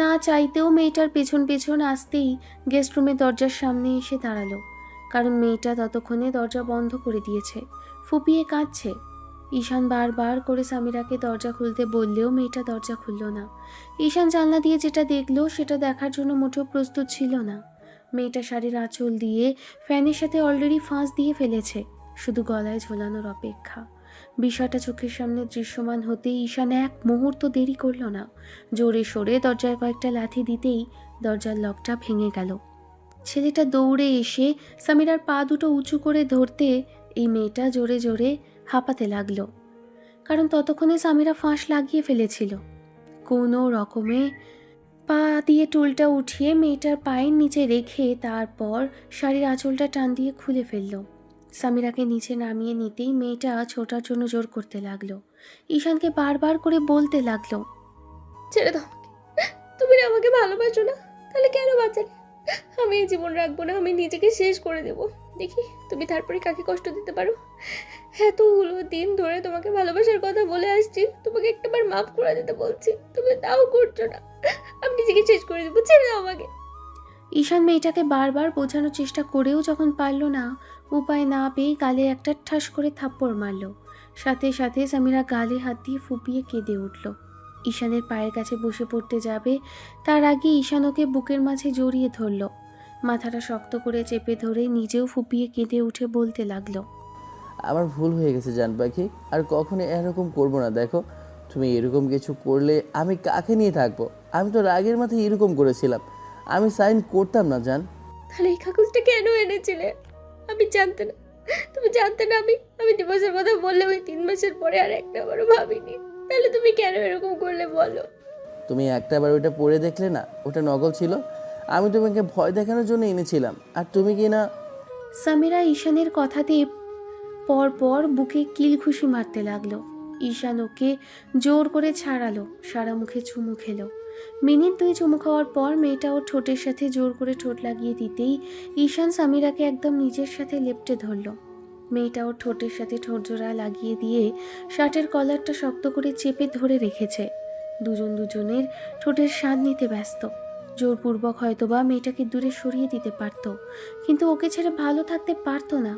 না চাইতেও মেয়েটার পেছন পেছন আসতেই গেস্ট রুমের দরজার সামনে এসে দাঁড়ালো, কারণ মেয়েটা ততক্ষণে দরজা বন্ধ করে দিয়েছে, ফুপিয়ে কাঁদছে। ঈশান বারবার করে সামিরাকে দরজা খুলতে বললেও মেয়েটা দরজা খুলল না। ঈশান জানলা দিয়ে যেটা দেখলো সেটা দেখার জন্য মোটেও প্রস্তুত ছিল না। মেয়েটা শাড়ির আঁচল দিয়ে ফ্যানের সাথে অলরেডি ফাঁস দিয়ে ফেলেছে, শুধু গলায় ঝোলানোর অপেক্ষা। বিষয়টা চোখের সামনে দৃশ্যমান হতেই ঈশান এক মুহূর্ত দেরি করল না। জোরে সোরে দরজায় কয়েকটা লাথি দিতেই দরজার লকটা ভেঙে গেল। ছেলেটা দৌড়ে এসে সামিরার পা দুটো উঁচু করে ধরতে এই মেয়েটা জোরে জোরে হাঁপাতে লাগলো, কারণ ততক্ষণে সামিরা ফাঁস লাগিয়ে ফেলেছিল। কোনো রকমে পা দিয়ে টুলটা উঠিয়ে মেয়েটার পায়ের নিচে রেখে তারপর শাড়ির আঁচলটা টান দিয়ে খুলে ফেলল। সামিরাকে নিচে নামিয়ে নিতেই মেয়েটা ছোটার জন্য জোর করতে লাগলো। ঈশানকে বারবার করে বলতে লাগলো, ছেড়ে দাও আমাকে, তুমি না আমাকে ভালোবাসো না, তাহলে কেন বাঁচালে? আমি এই জীবন রাখবো না, আমি নিজেকে শেষ করে দেব। দেখি তুমি তারপরে কাকে কষ্ট দিতে পারো। এতগুলো দিন ধরে তোমাকে ভালোবাসার কথা বলে আসছি, তোমাকে একটাবার মাফ করে দিতে বলছি, তুমি তাও করছো না। আমি নিজেকে শেষ করে দেবো, ছেড়ে দাও আমাকে। ঈশান মেয়েটাকে বারবার বোঝানোর চেষ্টা করেও যখন পারল না, উপায় না পেয়ে গালে একটা ঠাস করে থাপ্পড় মারল। সাথে সাথে সামিরা গালে হাত দিয়ে ফুপিয়ে কেঁদে উঠল। ঈশানের পায়ের কাছে বসে পড়তে যাবে তার আগে ঈশান ওকে বুকের মাঝে জড়িয়ে ধরল। মাথাটা শক্ত করে চেপে ধরে নিজেও ফুপিয়ে কেঁদে উঠে বলতে লাগলো, আমার ভুল হয়ে গেছে জান পাখি, আর কখনো এরকম করবো না। দেখো তুমি এরকম কিছু করলে আমি কাকে নিয়ে থাকবো? আমি তো রাগের মাথায় এরকম করেছিলাম, আমি সাইন করতাম না জান। তাহলে এই কাগজটা কেন এনেছিলে? আমি জানতে না, তুমি জানতে না আমি ডিভোর্সের কথা বললে ওই 3 মাসের পরে আর একটাবারও ভাবিনি। তাহলে তুমি কেন এরকম করলে বলো? তুমি একটাবার ওটা পড়ে দেখলে না, ওটা নকল ছিল। আমি তোমাকে ভয় দেখানোর জন্য এনেছিলাম, আর তুমি কি না। সামিরা ঈশানের কথাতে পরপর বুকে কিল ঘুষি মারতে লাগলো। ঈশান ওকে জোর করে ছাড়ালো, সারা মুখে চুমু খেলো। মিনিট 2 চুমু খাওয়ার পর মেয়েটা ওর ঠোঁটের সাথে জোর করে ঠোঁট লাগিয়ে দিতেই ঈশান সামিরাকে একদম নিজের সাথে লেপ্টে ধরলো। মেয়েটা ওর ঠোঁটের সাথে ঠোঁট জোড়া লাগিয়ে দিয়ে শার্টের কলারটা শক্ত করে চেপে ধরে রেখেছে। দুজনের ঠোঁটের স্বাদ নিতে ব্যস্ত। জোরপূর্বক হয়তোবা মেয়েটাকে দূরে সরিয়ে দিতে পারত, কিন্তু ওকে ছেড়ে ভালো থাকতে পারতো না।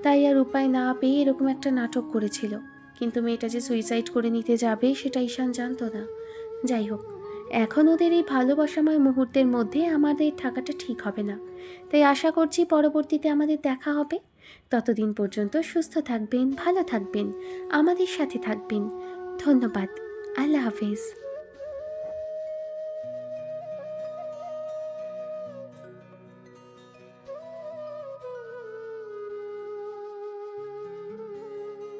তাই আর উপায় না পেয়ে এরকম একটা নাটক করেছিল। কিন্তু মেয়েটা যে সুইসাইড করে নিতে যাবে সেটা ঈশান জানতো না। যাই হোক, এখন ওদের এই ভালোবাসাময় মুহূর্তের মধ্যে আমাদের থাকাটা ঠিক হবে না। তাই আশা করছি পরবর্তীতে আমাদের দেখা হবে। ততদিন পর্যন্ত সুস্থ থাকবেন, ভালো থাকবেন, আমাদের সাথে থাকবেন। ধন্যবাদ। আল্লাহ হাফেজ।